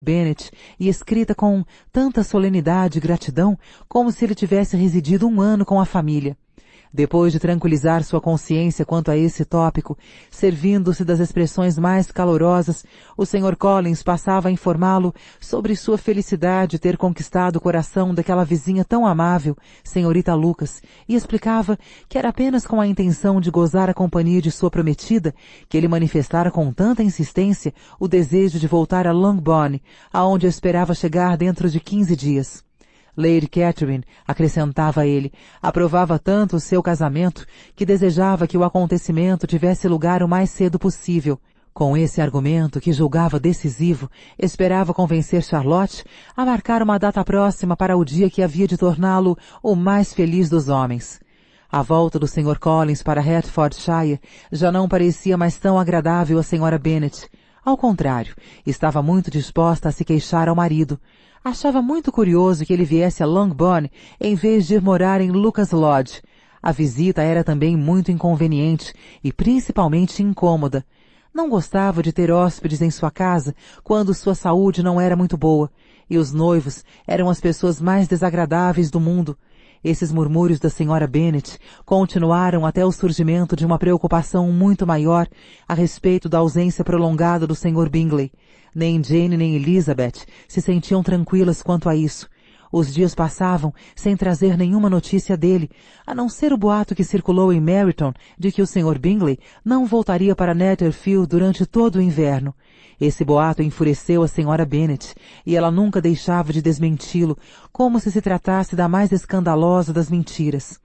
Bennet e escrita com tanta solenidade e gratidão como se ele tivesse residido 1 ano com a família. Depois de tranquilizar sua consciência quanto a esse tópico, servindo-se das expressões mais calorosas, o Sr. Collins passava a informá-lo sobre sua felicidade de ter conquistado o coração daquela vizinha tão amável, senhorita Lucas, e explicava que era apenas com a intenção de gozar a companhia de sua prometida que ele manifestara com tanta insistência o desejo de voltar a Longbourn, aonde esperava chegar dentro de 15 dias. Lady Catherine, acrescentava ele, aprovava tanto o seu casamento que desejava que o acontecimento tivesse lugar o mais cedo possível. Com esse argumento, que julgava decisivo, esperava convencer Charlotte a marcar uma data próxima para o dia que havia de torná-lo o mais feliz dos homens. A volta do Sr. Collins para Hertfordshire já não parecia mais tão agradável à Sra. Bennet. Ao contrário, estava muito disposta a se queixar ao marido. Achava muito curioso que ele viesse a Longbourn em vez de ir morar em Lucas Lodge. A visita era também muito inconveniente e principalmente incômoda. Não gostava de ter hóspedes em sua casa quando sua saúde não era muito boa, e os noivos eram as pessoas mais desagradáveis do mundo. Esses murmúrios da Sra. Bennet continuaram até o surgimento de uma preocupação muito maior a respeito da ausência prolongada do Sr. Bingley. Nem Jane nem Elizabeth se sentiam tranquilas quanto a isso. Os dias passavam sem trazer nenhuma notícia dele, a não ser o boato que circulou em Meryton de que o Sr. Bingley não voltaria para Netherfield durante todo o inverno. Esse boato enfureceu a Sra. Bennet, e ela nunca deixava de desmenti-lo, como se tratasse da mais escandalosa das mentiras.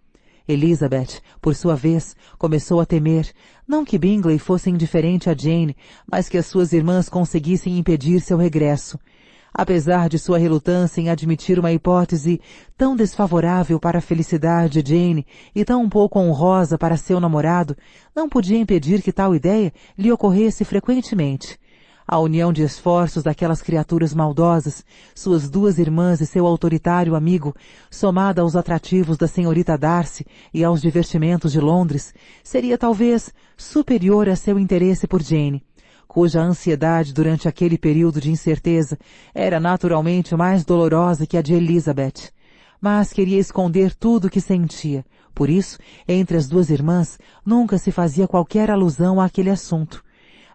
Elizabeth, por sua vez, começou a temer, não que Bingley fosse indiferente a Jane, mas que as suas irmãs conseguissem impedir seu regresso. Apesar de sua relutância em admitir uma hipótese tão desfavorável para a felicidade de Jane e tão pouco honrosa para seu namorado, não podia impedir que tal ideia lhe ocorresse frequentemente. A união de esforços daquelas criaturas maldosas, suas 2 irmãs e seu autoritário amigo, somada aos atrativos da senhorita Darcy e aos divertimentos de Londres, seria talvez superior a seu interesse por Jane, cuja ansiedade durante aquele período de incerteza era naturalmente mais dolorosa que a de Elizabeth. Mas queria esconder tudo o que sentia. Por isso, entre as 2 irmãs, nunca se fazia qualquer alusão àquele assunto.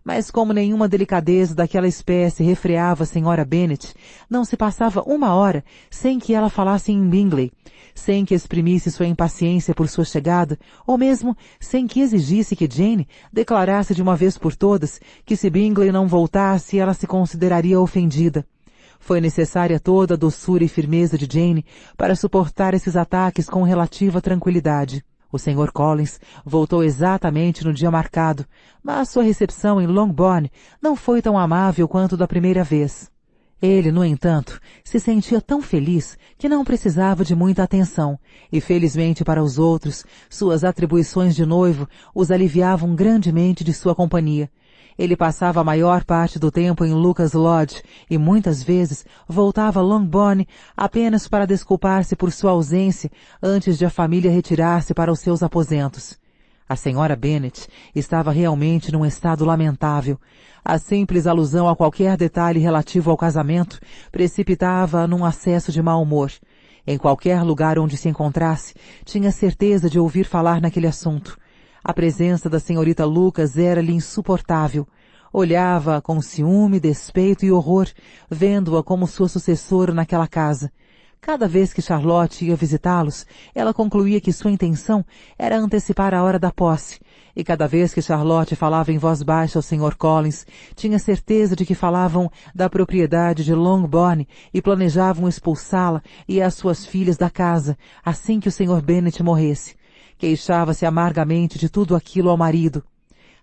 Mas como nenhuma delicadeza daquela espécie refreava a Sra. Bennet, não se passava 1 hora sem que ela falasse em Bingley, sem que exprimisse sua impaciência por sua chegada, ou mesmo sem que exigisse que Jane declarasse de uma vez por todas que se Bingley não voltasse ela se consideraria ofendida. Foi necessária toda a doçura e firmeza de Jane para suportar esses ataques com relativa tranquilidade. O Sr. Collins voltou exatamente no dia marcado, mas sua recepção em Longbourn não foi tão amável quanto da primeira vez. Ele, no entanto, se sentia tão feliz que não precisava de muita atenção, e felizmente para os outros, suas atribuições de noivo os aliviavam grandemente de sua companhia. Ele passava a maior parte do tempo em Lucas Lodge e muitas vezes voltava a Longbourn apenas para desculpar-se por sua ausência antes de a família retirar-se para os seus aposentos. A Sra. Bennet estava realmente num estado lamentável. A simples alusão a qualquer detalhe relativo ao casamento precipitava-a num acesso de mau humor. Em qualquer lugar onde se encontrasse, tinha certeza de ouvir falar naquele assunto. A presença da senhorita Lucas era-lhe insuportável. Olhava-a com ciúme, despeito e horror, vendo-a como sua sucessora naquela casa. Cada vez que Charlotte ia visitá-los, ela concluía que sua intenção era antecipar a hora da posse, e cada vez que Charlotte falava em voz baixa ao Sr. Collins, tinha certeza de que falavam da propriedade de Longbourn e planejavam expulsá-la e as suas filhas da casa, assim que o Sr. Bennet morresse. Queixava-se amargamente de tudo aquilo ao marido.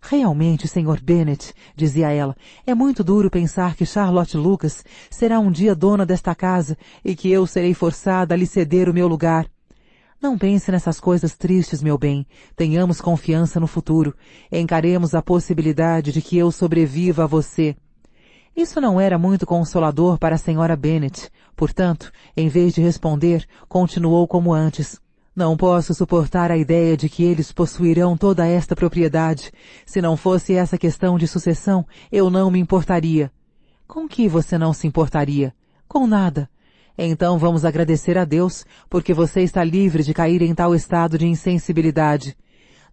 Realmente, Sr. Bennet, dizia ela, é muito duro pensar que Charlotte Lucas será um dia dona desta casa e que eu serei forçada a lhe ceder o meu lugar. Não pense nessas coisas tristes, meu bem. Tenhamos confiança no futuro. Encaremos a possibilidade de que eu sobreviva a você. Isso não era muito consolador para a Sra. Bennet. Portanto, em vez de responder, continuou como antes. Não posso suportar a ideia de que eles possuirão toda esta propriedade. Se não fosse essa questão de sucessão, eu não me importaria. Com que você não se importaria? Com nada. Então vamos agradecer a Deus, porque você está livre de cair em tal estado de insensibilidade.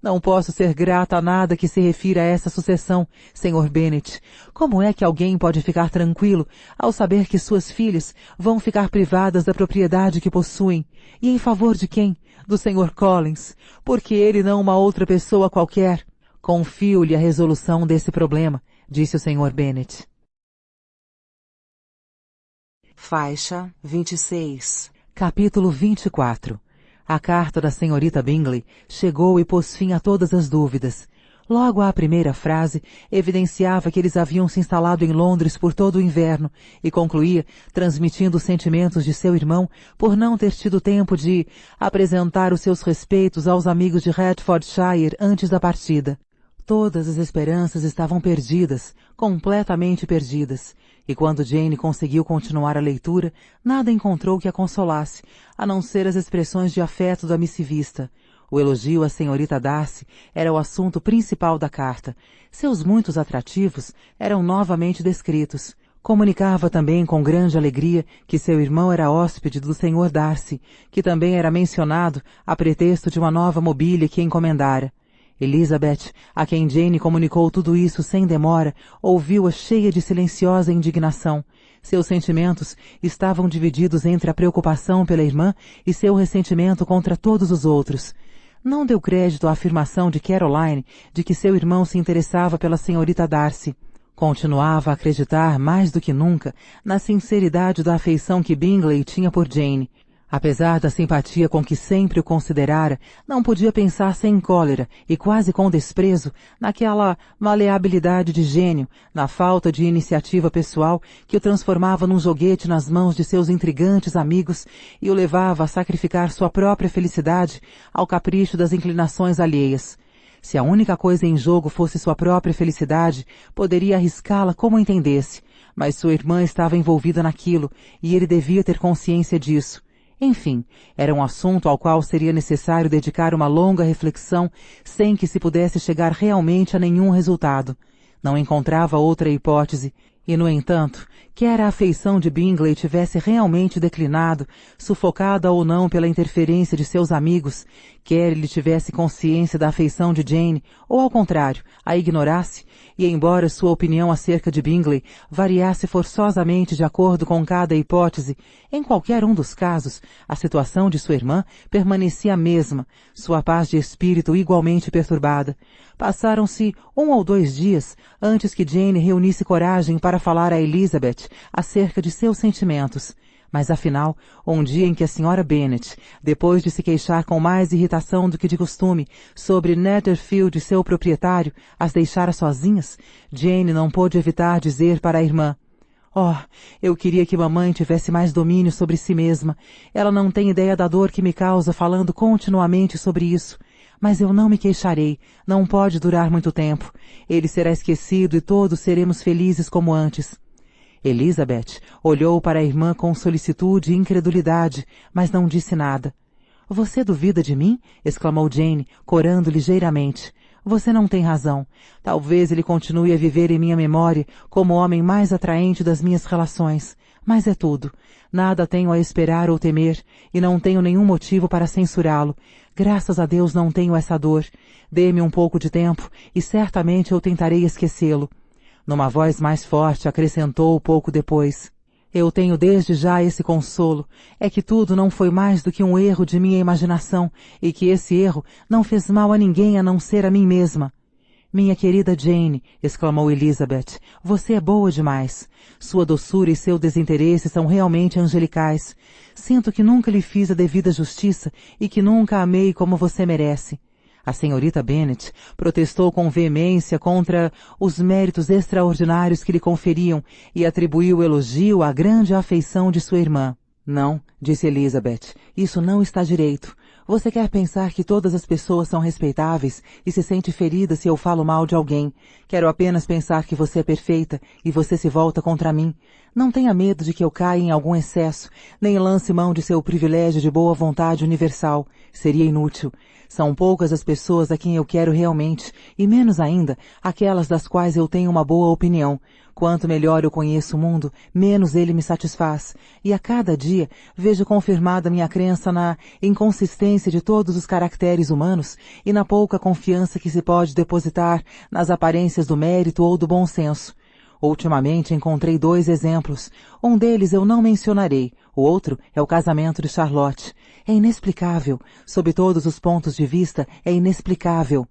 Não posso ser grata a nada que se refira a essa sucessão, Sr. Bennet. Como é que alguém pode ficar tranquilo ao saber que suas filhas vão ficar privadas da propriedade que possuem? E em favor de quem? Do Sr. Collins. Porque ele não uma outra pessoa qualquer. Confio-lhe a resolução desse problema, disse o Sr. Bennet. Faixa 26. Capítulo 24. A carta da senhorita Bingley chegou e pôs fim a todas as dúvidas. Logo à primeira frase, evidenciava que eles haviam se instalado em Londres por todo o inverno e concluía, transmitindo os sentimentos de seu irmão por não ter tido tempo de apresentar os seus respeitos aos amigos de Hertfordshire antes da partida. Todas as esperanças estavam perdidas, completamente perdidas, e quando Jane conseguiu continuar a leitura, nada encontrou que a consolasse, a não ser as expressões de afeto da missivista. O elogio à senhorita Darcy era o assunto principal da carta. Seus muitos atrativos eram novamente descritos. Comunicava também com grande alegria que seu irmão era hóspede do Sr. Darcy, que também era mencionado a pretexto de uma nova mobília que encomendara. Elizabeth, a quem Jane comunicou tudo isso sem demora, ouviu-a cheia de silenciosa indignação. Seus sentimentos estavam divididos entre a preocupação pela irmã e seu ressentimento contra todos os outros. Não deu crédito à afirmação de Caroline de que seu irmão se interessava pela senhorita Darcy. Continuava a acreditar mais do que nunca na sinceridade da afeição que Bingley tinha por Jane. Apesar da simpatia com que sempre o considerara, não podia pensar sem cólera e quase com desprezo naquela maleabilidade de gênio, na falta de iniciativa pessoal que o transformava num joguete nas mãos de seus intrigantes amigos e o levava a sacrificar sua própria felicidade ao capricho das inclinações alheias. Se a única coisa em jogo fosse sua própria felicidade, poderia arriscá-la como entendesse, mas sua irmã estava envolvida naquilo e ele devia ter consciência disso. Enfim, era um assunto ao qual seria necessário dedicar uma longa reflexão sem que se pudesse chegar realmente a nenhum resultado. Não encontrava outra hipótese, e, no entanto, quer a afeição de Bingley tivesse realmente declinado, sufocada ou não pela interferência de seus amigos, quer ele tivesse consciência da afeição de Jane, ou ao contrário, a ignorasse, e embora sua opinião acerca de Bingley variasse forçosamente de acordo com cada hipótese, em qualquer um dos casos, a situação de sua irmã permanecia a mesma, sua paz de espírito igualmente perturbada. Passaram-se 1 ou 2 dias antes que Jane reunisse coragem para falar a Elizabeth acerca de seus sentimentos. Mas afinal, um dia em que a senhora Bennet, depois de se queixar com mais irritação do que de costume sobre Netherfield e seu proprietário, as deixara sozinhas, Jane não pôde evitar dizer para a irmã: "Oh, eu queria que mamãe tivesse mais domínio sobre si mesma. Ela não tem ideia da dor que me causa falando continuamente sobre isso. Mas eu não me queixarei, não pode durar muito tempo. Ele será esquecido e todos seremos felizes como antes." Elizabeth olhou para a irmã com solicitude e incredulidade, mas não disse nada. "Você duvida de mim?" exclamou Jane, corando ligeiramente. "Você não tem razão. Talvez ele continue a viver em minha memória como o homem mais atraente das minhas relações. Mas é tudo. Nada tenho a esperar ou temer, e não tenho nenhum motivo para censurá-lo. Graças a Deus não tenho essa dor. Dê-me um pouco de tempo, e certamente eu tentarei esquecê-lo." Numa voz mais forte, acrescentou pouco depois: "Eu tenho desde já esse consolo. É que tudo não foi mais do que um erro de minha imaginação, e que esse erro não fez mal a ninguém a não ser a mim mesma." "Minha querida Jane", exclamou Elizabeth, "você é boa demais. Sua doçura e seu desinteresse são realmente angelicais. Sinto que nunca lhe fiz a devida justiça e que nunca a amei como você merece." A senhorita Bennet protestou com veemência contra os méritos extraordinários que lhe conferiam e atribuiu o elogio à grande afeição de sua irmã. "Não", disse Elizabeth, "isso não está direito. Você quer pensar que todas as pessoas são respeitáveis e se sente ferida se eu falo mal de alguém. Quero apenas pensar que você é perfeita e você se volta contra mim. Não tenha medo de que eu caia em algum excesso, nem lance mão de seu privilégio de boa vontade universal. Seria inútil. São poucas as pessoas a quem eu quero realmente, e menos ainda aquelas das quais eu tenho uma boa opinião. Quanto melhor eu conheço o mundo, menos ele me satisfaz. E a cada dia vejo confirmada minha crença na inconsistência de todos os caracteres humanos e na pouca confiança que se pode depositar nas aparências do mérito ou do bom senso. Ultimamente encontrei 2 exemplos. Um deles eu não mencionarei. O outro é o casamento de Charlotte. É inexplicável. Sob todos os pontos de vista, é inexplicável.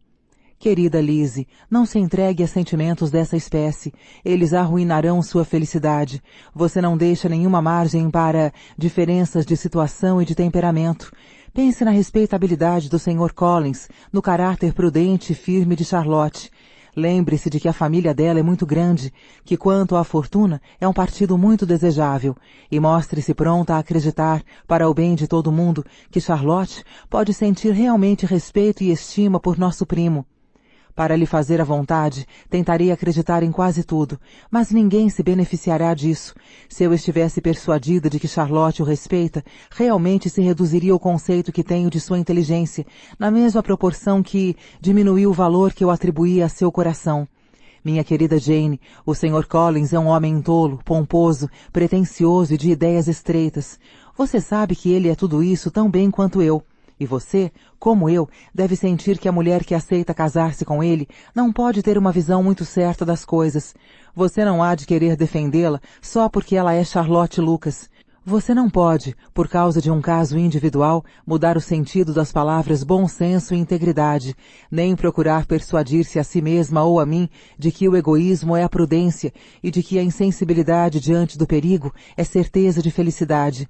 Querida Lizzie, não se entregue a sentimentos dessa espécie. Eles arruinarão sua felicidade. Você não deixa nenhuma margem para diferenças de situação e de temperamento. Pense na respeitabilidade do Sr. Collins, no caráter prudente e firme de Charlotte. Lembre-se de que a família dela é muito grande, que quanto à fortuna é um partido muito desejável, e mostre-se pronta a acreditar, para o bem de todo mundo, que Charlotte pode sentir realmente respeito e estima por nosso primo. Para lhe fazer a vontade, tentarei acreditar em quase tudo, mas ninguém se beneficiará disso. Se eu estivesse persuadida de que Charlotte o respeita, realmente se reduziria o conceito que tenho de sua inteligência, na mesma proporção que diminuiu o valor que eu atribuía a seu coração. Minha querida Jane, o Sr. Collins é um homem tolo, pomposo, pretensioso e de ideias estreitas. Você sabe que ele é tudo isso tão bem quanto eu. E você, como eu, deve sentir que a mulher que aceita casar-se com ele não pode ter uma visão muito certa das coisas. Você não há de querer defendê-la só porque ela é Charlotte Lucas. Você não pode, por causa de um caso individual, mudar o sentido das palavras bom senso e integridade, nem procurar persuadir-se a si mesma ou a mim de que o egoísmo é a prudência e de que a insensibilidade diante do perigo é certeza de felicidade.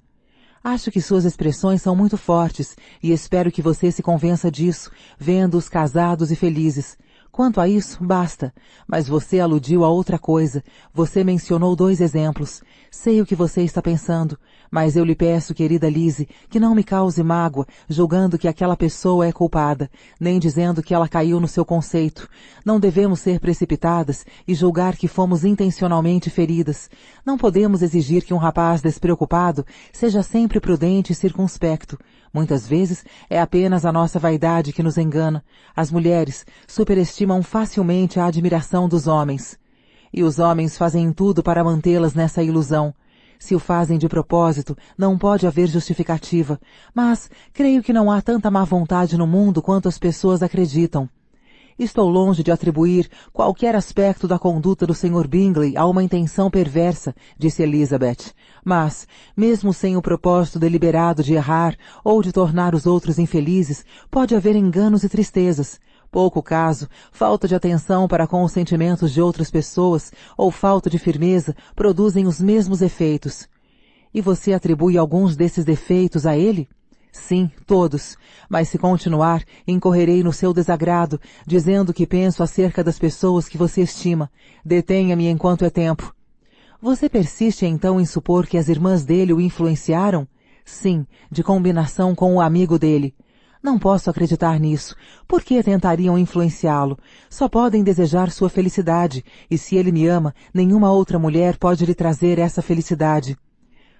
Acho que suas expressões são muito fortes e espero que você se convença disso, vendo-os casados e felizes. Quanto a isso, basta. Mas você aludiu a outra coisa. Você mencionou 2 exemplos. Sei o que você está pensando, mas eu lhe peço, querida Lizzie, que não me cause mágoa, julgando que aquela pessoa é culpada, nem dizendo que ela caiu no seu conceito. Não devemos ser precipitadas e julgar que fomos intencionalmente feridas. Não podemos exigir que um rapaz despreocupado seja sempre prudente e circunspecto. Muitas vezes é apenas a nossa vaidade que nos engana. As mulheres superestimam facilmente a admiração dos homens. E os homens fazem tudo para mantê-las nessa ilusão. Se o fazem de propósito, não pode haver justificativa, mas creio que não há tanta má vontade no mundo quanto as pessoas acreditam. Estou longe de atribuir qualquer aspecto da conduta do Sr. Bingley a uma intenção perversa, disse Elizabeth. Mas, mesmo sem o propósito deliberado de errar ou de tornar os outros infelizes, pode haver enganos e tristezas. Pouco caso, falta de atenção para com os sentimentos de outras pessoas ou falta de firmeza produzem os mesmos efeitos. E você atribui alguns desses defeitos a ele? Sim, todos. Mas se continuar, incorrerei no seu desagrado, dizendo que penso acerca das pessoas que você estima. Detenha-me enquanto é tempo. Você persiste então em supor que as irmãs dele o influenciaram? Sim, de combinação com o amigo dele. Não posso acreditar nisso. Por que tentariam influenciá-lo? Só podem desejar sua felicidade, e se ele me ama, nenhuma outra mulher pode lhe trazer essa felicidade.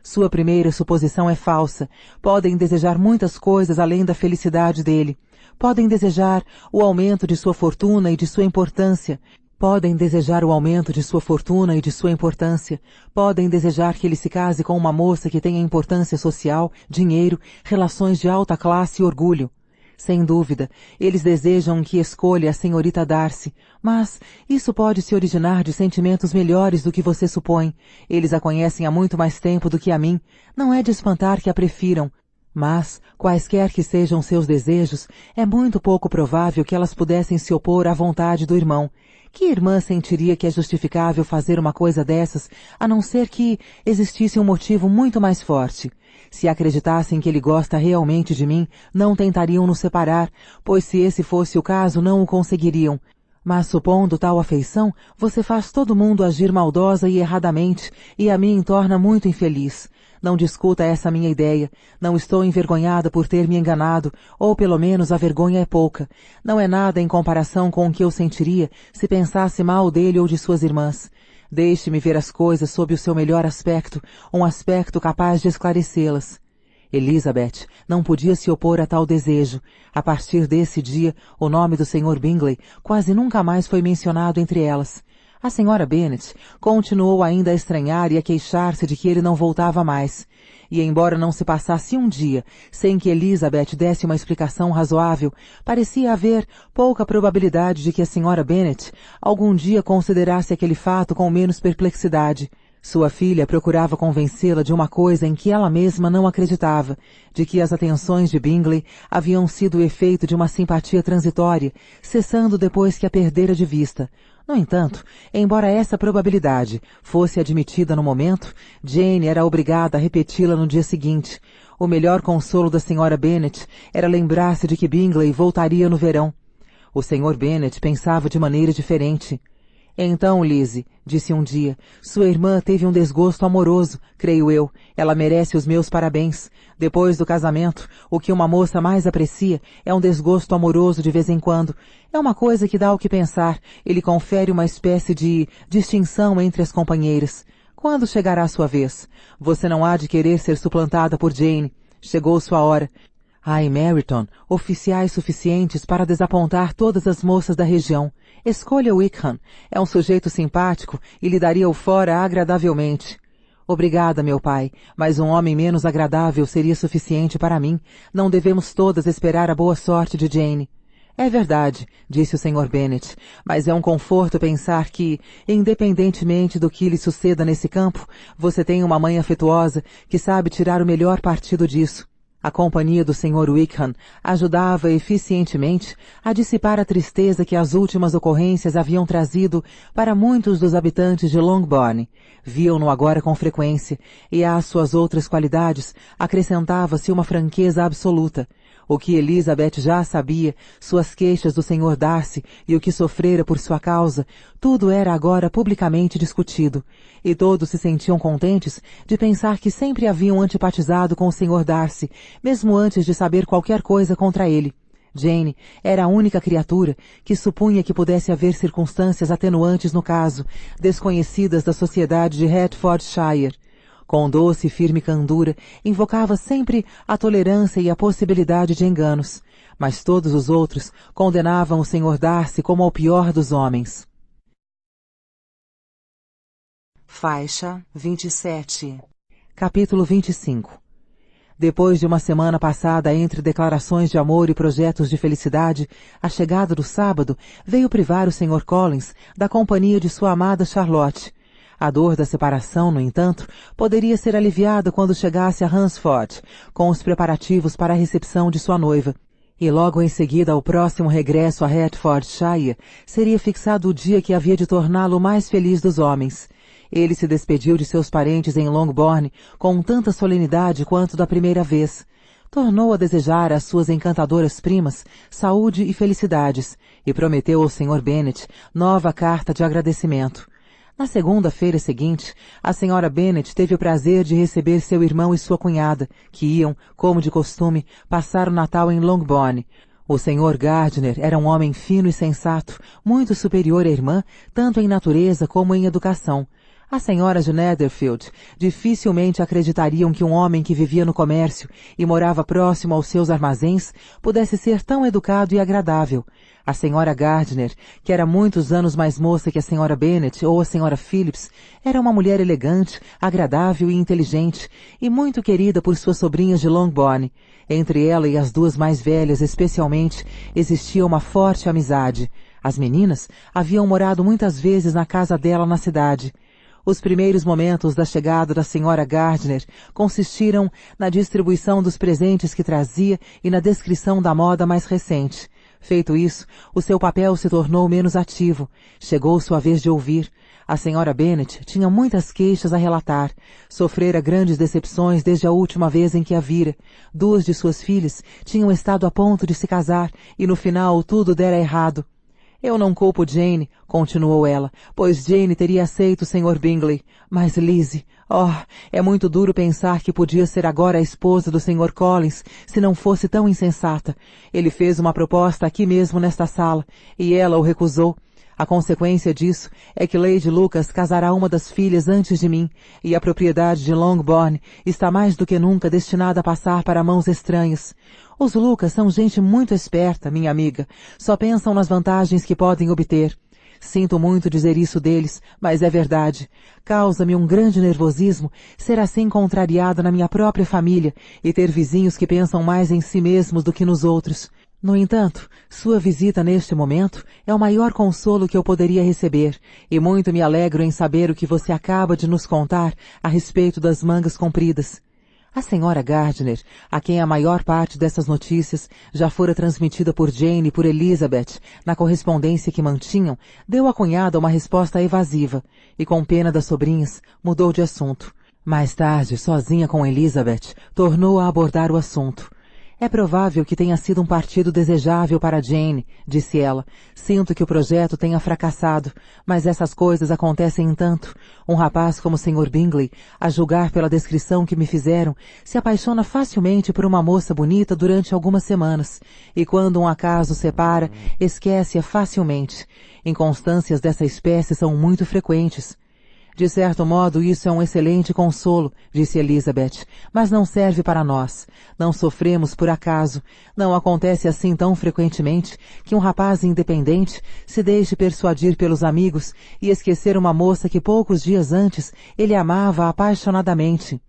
Sua primeira suposição é falsa. Podem desejar muitas coisas além da felicidade dele. Podem desejar o aumento de sua fortuna e de sua importância. Podem desejar o aumento de sua fortuna e de sua importância. Podem desejar que ele se case com uma moça que tenha importância social, dinheiro, relações de alta classe e orgulho. Sem dúvida, eles desejam que escolha a senhorita Darcy, mas isso pode se originar de sentimentos melhores do que você supõe. Eles a conhecem há muito mais tempo do que a mim. Não é de espantar que a prefiram. Mas, quaisquer que sejam seus desejos, é muito pouco provável que elas pudessem se opor à vontade do irmão. Que irmã sentiria que é justificável fazer uma coisa dessas, a não ser que existisse um motivo muito mais forte? Se acreditassem que ele gosta realmente de mim, não tentariam nos separar, pois se esse fosse o caso, não o conseguiriam. Mas supondo tal afeição, você faz todo mundo agir maldosa e erradamente, e a mim torna muito infeliz. Não discuta essa minha ideia. Não estou envergonhada por ter me enganado, ou pelo menos a vergonha é pouca. Não é nada em comparação com o que eu sentiria se pensasse mal dele ou de suas irmãs. Deixe-me ver as coisas sob o seu melhor aspecto, um aspecto capaz de esclarecê-las. Elizabeth não podia se opor a tal desejo. A partir desse dia, o nome do Sr. Bingley quase nunca mais foi mencionado entre elas. A Sra. Bennet continuou ainda a estranhar e a queixar-se de que ele não voltava mais. E embora não se passasse um dia sem que Elizabeth desse uma explicação razoável, parecia haver pouca probabilidade de que a Sra. Bennet algum dia considerasse aquele fato com menos perplexidade. Sua filha procurava convencê-la de uma coisa em que ela mesma não acreditava, de que as atenções de Bingley haviam sido o efeito de uma simpatia transitória, cessando depois que a perdera de vista. No entanto, embora essa probabilidade fosse admitida no momento, Jane era obrigada a repeti-la no dia seguinte. O melhor consolo da Sra. Bennet era lembrar-se de que Bingley voltaria no verão. O Sr. Bennet pensava de maneira diferente. Então, Lizzie, disse um dia, sua irmã teve um desgosto amoroso, creio eu. Ela merece os meus parabéns. Depois do casamento, o que uma moça mais aprecia é um desgosto amoroso de vez em quando. É uma coisa que dá o que pensar. Ele confere uma espécie de distinção entre as companheiras. Quando chegará a sua vez? Você não há de querer ser suplantada por Jane. Chegou sua hora. Há em Meryton oficiais suficientes para desapontar todas as moças da região. Escolha Wickham. É um sujeito simpático e lhe daria o fora agradavelmente. Obrigada, meu pai, mas um homem menos agradável seria suficiente para mim. Não devemos todas esperar a boa sorte de Jane. É verdade, disse o Sr. Bennet, mas é um conforto pensar que, independentemente do que lhe suceda nesse campo, você tem uma mãe afetuosa que sabe tirar o melhor partido disso. A companhia do Sr. Wickham ajudava eficientemente a dissipar a tristeza que as últimas ocorrências haviam trazido para muitos dos habitantes de Longbourn. Viam-no agora com frequência, e às suas outras qualidades acrescentava-se uma franqueza absoluta. O que Elizabeth já sabia, suas queixas do Sr. Darcy e o que sofrera por sua causa, tudo era agora publicamente discutido, e todos se sentiam contentes de pensar que sempre haviam antipatizado com o Sr. Darcy, mesmo antes de saber qualquer coisa contra ele. Jane era a única criatura que supunha que pudesse haver circunstâncias atenuantes no caso, desconhecidas da sociedade de Hertfordshire. Com doce e firme candura, invocava sempre a tolerância e a possibilidade de enganos, mas todos os outros condenavam o Sr. Darcy como ao pior dos homens. Faixa 27. Capítulo 25. Depois de uma semana passada entre declarações de amor e projetos de felicidade, a chegada do sábado veio privar o Sr. Collins da companhia de sua amada Charlotte. A dor da separação, no entanto, poderia ser aliviada quando chegasse a Hunsford, com os preparativos para a recepção de sua noiva. E logo em seguida ao próximo regresso a Hertfordshire, seria fixado o dia que havia de torná-lo o mais feliz dos homens. Ele se despediu de seus parentes em Longbourn com tanta solenidade quanto da primeira vez. Tornou a desejar às suas encantadoras primas saúde e felicidades, e prometeu ao Sr. Bennet nova carta de agradecimento. Na segunda-feira seguinte, a Sra. Bennet teve o prazer de receber seu irmão e sua cunhada, que iam, como de costume, passar o Natal em Longbourn. O Sr. Gardiner era um homem fino e sensato, muito superior à irmã, tanto em natureza como em educação. As senhoras de Netherfield dificilmente acreditariam que um homem que vivia no comércio e morava próximo aos seus armazéns pudesse ser tão educado e agradável. A senhora Gardiner, que era muitos anos mais moça que a senhora Bennet ou a senhora Phillips, era uma mulher elegante, agradável e inteligente, e muito querida por suas sobrinhas de Longbourn. Entre ela e as duas mais velhas, especialmente, existia uma forte amizade. As meninas haviam morado muitas vezes na casa dela na cidade. Os primeiros momentos da chegada da senhora Gardiner consistiram na distribuição dos presentes que trazia e na descrição da moda mais recente. Feito isso, o seu papel se tornou menos ativo. Chegou sua vez de ouvir. A senhora Bennet tinha muitas queixas a relatar. Sofrera grandes decepções desde a última vez em que a vira. Duas de suas filhas tinham estado a ponto de se casar e no final tudo dera errado. Eu não culpo Jane, continuou ela, pois Jane teria aceito o Sr. Bingley. Mas Lizzie, é muito duro pensar que podia ser agora a esposa do Sr. Collins, se não fosse tão insensata. Ele fez uma proposta aqui mesmo nesta sala, e ela o recusou. A consequência disso é que Lady Lucas casará uma das filhas antes de mim, e a propriedade de Longbourn está mais do que nunca destinada a passar para mãos estranhas. Os Lucas são gente muito esperta, minha amiga. Só pensam nas vantagens que podem obter. Sinto muito dizer isso deles, mas é verdade. Causa-me um grande nervosismo ser assim contrariada na minha própria família e ter vizinhos que pensam mais em si mesmos do que nos outros. No entanto, sua visita neste momento é o maior consolo que eu poderia receber, e muito me alegro em saber o que você acaba de nos contar a respeito das mangas compridas. A senhora Gardiner, a quem a maior parte dessas notícias já fora transmitida por Jane e por Elizabeth na correspondência que mantinham, deu à cunhada uma resposta evasiva, e com pena das sobrinhas, mudou de assunto. Mais tarde, sozinha com Elizabeth, tornou a abordar o assunto. É provável que tenha sido um partido desejável para Jane, disse ela. Sinto que o projeto tenha fracassado, mas essas coisas acontecem em tanto. Um rapaz como o Sr. Bingley, a julgar pela descrição que me fizeram, se apaixona facilmente por uma moça bonita durante algumas semanas, e quando um acaso separa, esquece-a facilmente. Inconstâncias dessa espécie são muito frequentes. De certo modo, isso é um excelente consolo, disse Elizabeth, mas não serve para nós. Não sofremos por acaso. Não acontece assim tão frequentemente que um rapaz independente se deixe persuadir pelos amigos e esquecer uma moça que poucos dias antes ele amava apaixonadamente.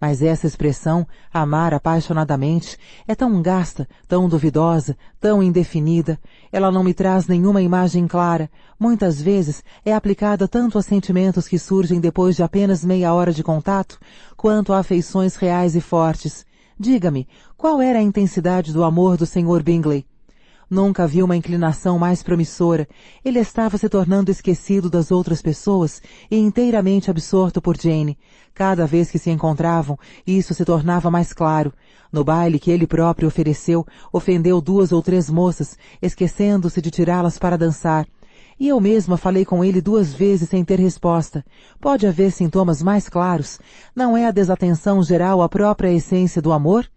Mas essa expressão, amar apaixonadamente, é tão gasta, tão duvidosa, tão indefinida. Ela não me traz nenhuma imagem clara. Muitas vezes é aplicada tanto a sentimentos que surgem depois de apenas meia hora de contato, quanto a afeições reais e fortes. Diga-me, qual era a intensidade do amor do Sr. Bingley? Nunca vi uma inclinação mais promissora. Ele estava se tornando esquecido das outras pessoas e inteiramente absorto por Jane. Cada vez que se encontravam, isso se tornava mais claro. No baile que ele próprio ofereceu, ofendeu 2 ou 3 moças, esquecendo-se de tirá-las para dançar. E eu mesma falei com ele 2 vezes sem ter resposta. Pode haver sintomas mais claros? Não é a desatenção geral a própria essência do amor?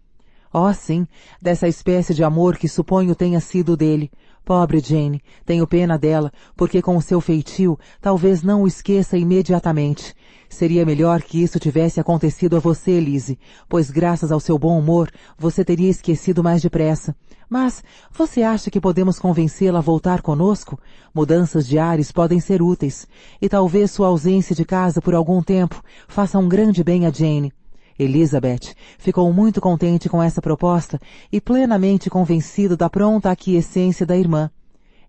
Oh, sim, dessa espécie de amor que suponho tenha sido dele. Pobre Jane, tenho pena dela, porque com o seu feitio, talvez não o esqueça imediatamente. Seria melhor que isso tivesse acontecido a você, Lizzie, pois graças ao seu bom humor, você teria esquecido mais depressa. Mas, você acha que podemos convencê-la a voltar conosco? Mudanças de ares podem ser úteis, e talvez sua ausência de casa por algum tempo faça um grande bem a Jane. Elizabeth ficou muito contente com essa proposta e plenamente convencido da pronta aquiescência da irmã.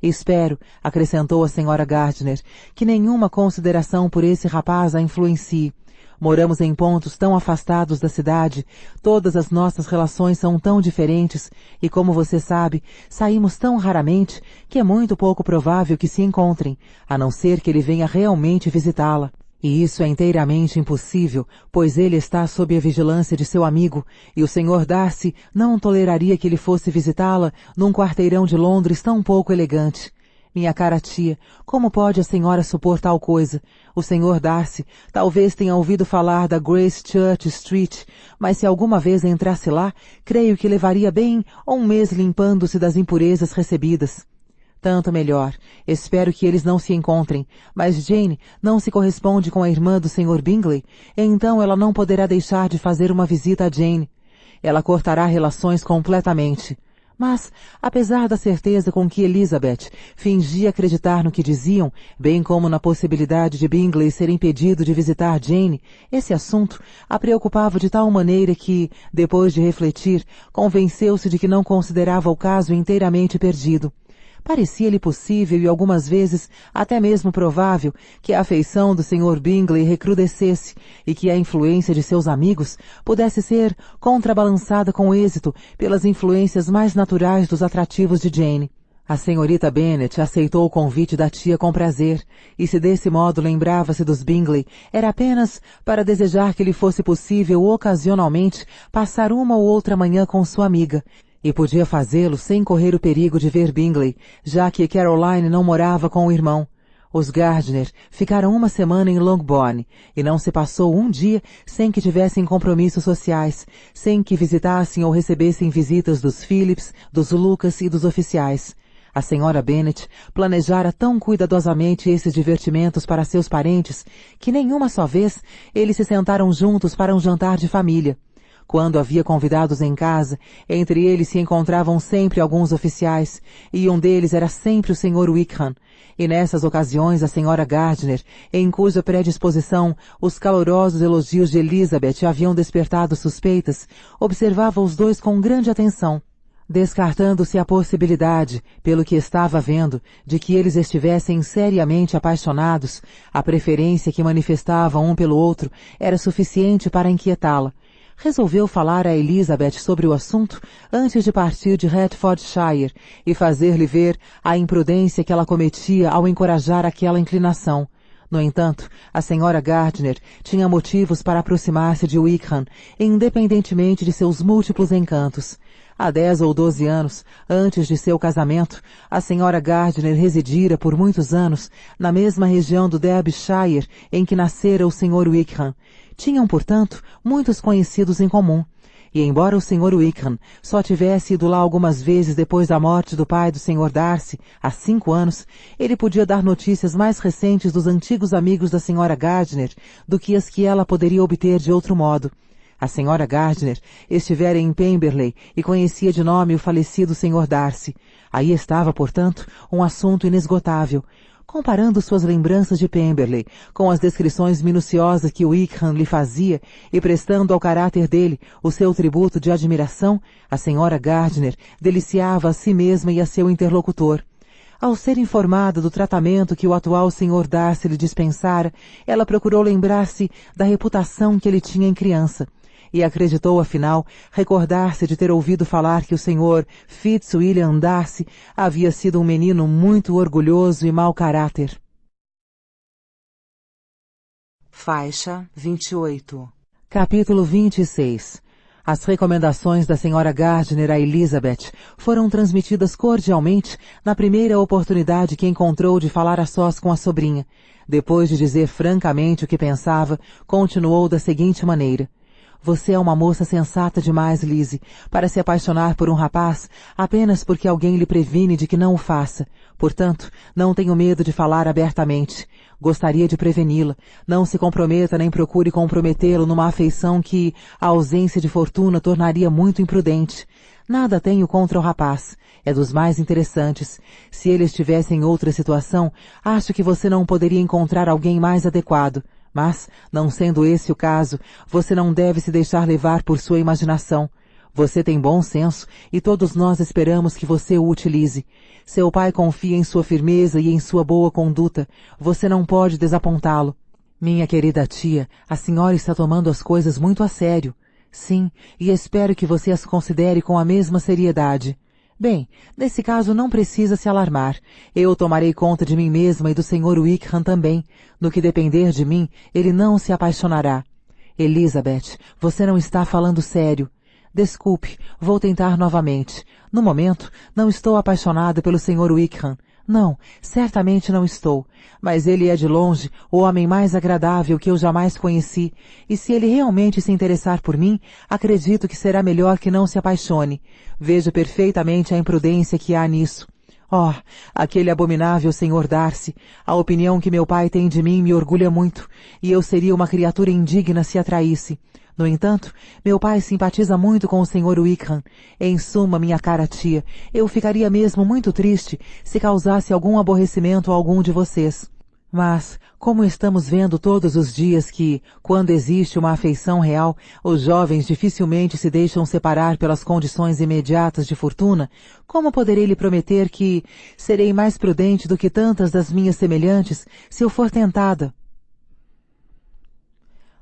Espero, acrescentou a senhora Gardiner, que nenhuma consideração por esse rapaz a influencie. Moramos em pontos tão afastados da cidade, todas as nossas relações são tão diferentes e, como você sabe, saímos tão raramente que é muito pouco provável que se encontrem, a não ser que ele venha realmente visitá-la. E isso é inteiramente impossível, pois ele está sob a vigilância de seu amigo, e o Sr. Darcy não toleraria que ele fosse visitá-la num quarteirão de Londres tão pouco elegante. Minha cara tia, como pode a senhora supor tal coisa? O Sr. Darcy talvez tenha ouvido falar da Grace Church Street, mas se alguma vez entrasse lá, creio que levaria bem 1 mês limpando-se das impurezas recebidas. Tanto melhor. Espero que eles não se encontrem. Mas Jane não se corresponde com a irmã do Sr. Bingley, então ela não poderá deixar de fazer uma visita a Jane. Ela cortará relações completamente. Mas, apesar da certeza com que Elizabeth fingia acreditar no que diziam, bem como na possibilidade de Bingley ser impedido de visitar Jane, esse assunto a preocupava de tal maneira que, depois de refletir, convenceu-se de que não considerava o caso inteiramente perdido. Parecia-lhe possível e algumas vezes até mesmo provável que a afeição do Sr. Bingley recrudescesse e que a influência de seus amigos pudesse ser contrabalançada com êxito pelas influências mais naturais dos atrativos de Jane. A senhorita Bennet aceitou o convite da tia com prazer, e se desse modo lembrava-se dos Bingley, era apenas para desejar que lhe fosse possível ocasionalmente passar uma ou outra manhã com sua amiga, e podia fazê-lo sem correr o perigo de ver Bingley, já que Caroline não morava com o irmão. Os Gardiner ficaram 1 semana em Longbourn, e não se passou um dia sem que tivessem compromissos sociais, sem que visitassem ou recebessem visitas dos Phillips, dos Lucas e dos oficiais. A senhora Bennet planejara tão cuidadosamente esses divertimentos para seus parentes que nenhuma só vez eles se sentaram juntos para um jantar de família. Quando havia convidados em casa, entre eles se encontravam sempre alguns oficiais, e um deles era sempre o Sr. Wickham, e nessas ocasiões a Sra. Gardiner, em cuja predisposição os calorosos elogios de Elizabeth haviam despertado suspeitas, observava os dois com grande atenção, descartando-se a possibilidade, pelo que estava vendo, de que eles estivessem seriamente apaixonados. A preferência que manifestavam um pelo outro era suficiente para inquietá-la. Resolveu falar a Elizabeth sobre o assunto antes de partir de Hertfordshire e fazer-lhe ver a imprudência que ela cometia ao encorajar aquela inclinação. No entanto, a Sra. Gardiner tinha motivos para aproximar-se de Wickham, independentemente de seus múltiplos encantos. Há 10 ou 12 anos, antes de seu casamento, a Sra. Gardiner residira por muitos anos na mesma região do Derbyshire em que nascera o Sr. Wickham. Tinham, portanto, muitos conhecidos em comum. E embora o Sr. Wickham só tivesse ido lá algumas vezes depois da morte do pai do Sr. Darcy, há 5 anos, ele podia dar notícias mais recentes dos antigos amigos da Sra. Gardiner do que as que ela poderia obter de outro modo. A Sra. Gardiner estivera em Pemberley e conhecia de nome o falecido Sr. Darcy. Aí estava, portanto, um assunto inesgotável. Comparando suas lembranças de Pemberley com as descrições minuciosas que Wickham lhe fazia e prestando ao caráter dele o seu tributo de admiração, a Sra. Gardiner deliciava a si mesma e a seu interlocutor. Ao ser informada do tratamento que o atual Sr. Darcy lhe dispensara, ela procurou lembrar-se da reputação que ele tinha em criança, e acreditou, afinal, recordar-se de ter ouvido falar que o Sr. Fitzwilliam Darcy havia sido um menino muito orgulhoso e mau caráter. Faixa 28. Capítulo 26. As recomendações da Sra. Gardiner a Elizabeth foram transmitidas cordialmente na primeira oportunidade que encontrou de falar a sós com a sobrinha. Depois de dizer francamente o que pensava, continuou da seguinte maneira: Você é uma moça sensata demais, Lizzie, para se apaixonar por um rapaz apenas porque alguém lhe previne de que não o faça. Portanto, não tenho medo de falar abertamente. Gostaria de preveni-la. Não se comprometa nem procure comprometê-lo numa afeição que a ausência de fortuna tornaria muito imprudente. Nada tenho contra o rapaz. É dos mais interessantes. Se ele estivesse em outra situação, acho que você não poderia encontrar alguém mais adequado. Mas, não sendo esse o caso, você não deve se deixar levar por sua imaginação. Você tem bom senso e todos nós esperamos que você o utilize. Seu pai confia em sua firmeza e em sua boa conduta. Você não pode desapontá-lo. Minha querida tia, a senhora está tomando as coisas muito a sério. Sim, e espero que você as considere com a mesma seriedade. Bem, nesse caso não precisa se alarmar. Eu tomarei conta de mim mesma e do Sr. Wickham também. No que depender de mim, ele não se apaixonará. Elizabeth, você não está falando sério. Desculpe, vou tentar novamente. No momento, não estou apaixonada pelo Sr. Wickham. Não, certamente não estou. Mas ele é de longe o homem mais agradável que eu jamais conheci, e se ele realmente se interessar por mim, acredito que será melhor que não se apaixone. Vejo perfeitamente a imprudência que há nisso. Oh, aquele abominável Sr. Darcy, a opinião que meu pai tem de mim me orgulha muito, e eu seria uma criatura indigna se a traísse. No entanto, meu pai simpatiza muito com o Sr. Wickham. Em suma, minha cara tia, eu ficaria mesmo muito triste se causasse algum aborrecimento a algum de vocês. Mas, como estamos vendo todos os dias que, quando existe uma afeição real, os jovens dificilmente se deixam separar pelas condições imediatas de fortuna, como poderei lhe prometer que serei mais prudente do que tantas das minhas semelhantes se eu for tentada?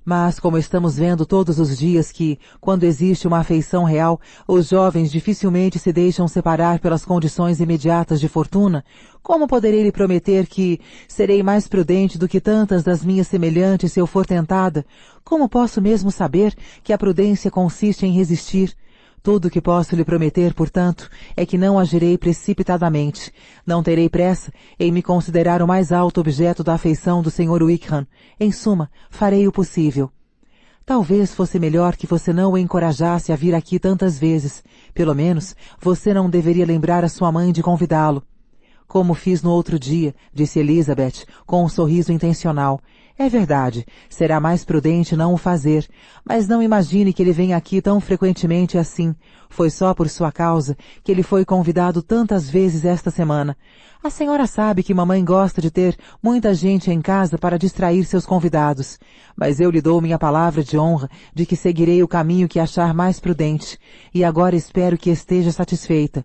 Mas, como estamos vendo todos os dias que, quando existe uma afeição real, os jovens dificilmente se deixam separar pelas condições imediatas de fortuna, como poderei lhe prometer que serei mais prudente do que tantas das minhas semelhantes se eu for tentada? Como posso mesmo saber que a prudência consiste em resistir? Tudo o que posso lhe prometer, portanto, é que não agirei precipitadamente. Não terei pressa em me considerar o mais alto objeto da afeição do Sr. Wickham. Em suma, farei o possível. Talvez fosse melhor que você não o encorajasse a vir aqui tantas vezes. Pelo menos, você não deveria lembrar a sua mãe de convidá-lo. Como fiz no outro dia, disse Elizabeth, com um sorriso intencional. É verdade, será mais prudente não o fazer, mas não imagine que ele vem aqui tão frequentemente assim. Foi só por sua causa que ele foi convidado tantas vezes esta semana. A senhora sabe que mamãe gosta de ter muita gente em casa para distrair seus convidados, mas eu lhe dou minha palavra de honra de que seguirei o caminho que achar mais prudente, e agora espero que esteja satisfeita.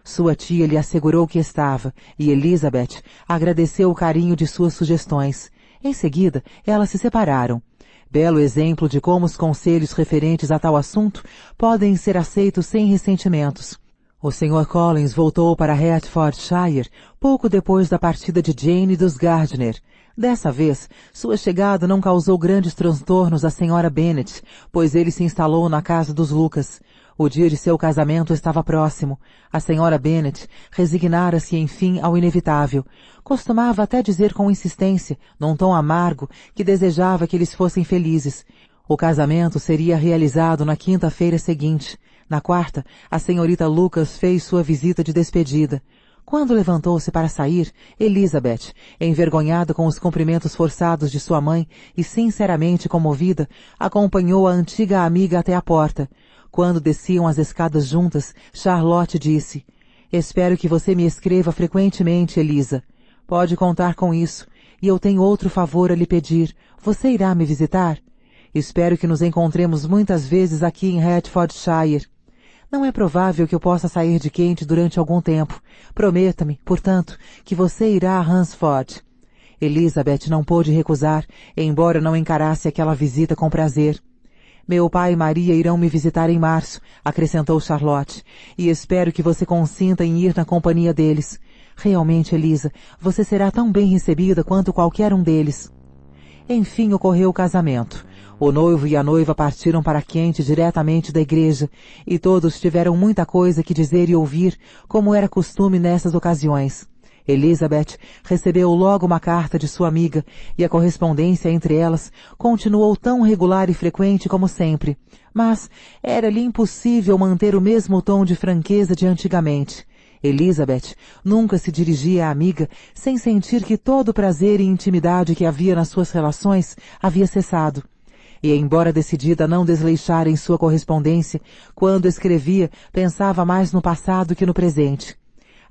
Sua tia lhe assegurou que estava, e Elizabeth agradeceu o carinho de suas sugestões. Em seguida, elas se separaram. Belo exemplo de como os conselhos referentes a tal assunto podem ser aceitos sem ressentimentos. O Sr. Collins voltou para Hertfordshire pouco depois da partida de Jane dos Gardner. Dessa vez, sua chegada não causou grandes transtornos à Sra. Bennet, pois ele se instalou na casa dos Lucas. O dia de seu casamento estava próximo. A Sra. Bennet resignara-se, enfim, ao inevitável. Costumava até dizer com insistência, num tom amargo, que desejava que eles fossem felizes. O casamento seria realizado na quinta-feira seguinte. Na quarta, a senhorita Lucas fez sua visita de despedida. Quando levantou-se para sair, Elizabeth, envergonhada com os cumprimentos forçados de sua mãe e sinceramente comovida, acompanhou a antiga amiga até a porta. Quando desciam as escadas juntas, Charlotte disse: "Espero que você me escreva frequentemente, Elisa. Pode contar com isso. E eu tenho outro favor a lhe pedir. Você irá me visitar? Espero que nos encontremos muitas vezes aqui em Hertfordshire. Não é provável que eu possa sair de Kent durante algum tempo. Prometa-me, portanto, que você irá a Hunsford." Elizabeth não pôde recusar, embora não encarasse aquela visita com prazer. "Meu pai e Maria irão me visitar em março", acrescentou Charlotte, "e espero que você consinta em ir na companhia deles. Realmente, Elisa, você será tão bem recebida quanto qualquer um deles." Enfim ocorreu o casamento. O noivo e a noiva partiram para Kent diretamente da igreja, e todos tiveram muita coisa que dizer e ouvir, como era costume nessas ocasiões. Elizabeth recebeu logo uma carta de sua amiga, e a correspondência entre elas continuou tão regular e frequente como sempre. Mas era-lhe impossível manter o mesmo tom de franqueza de antigamente. Elizabeth nunca se dirigia à amiga sem sentir que todo o prazer e intimidade que havia nas suas relações havia cessado. E, embora decidida a não desleixar em sua correspondência, quando escrevia, pensava mais no passado que no presente.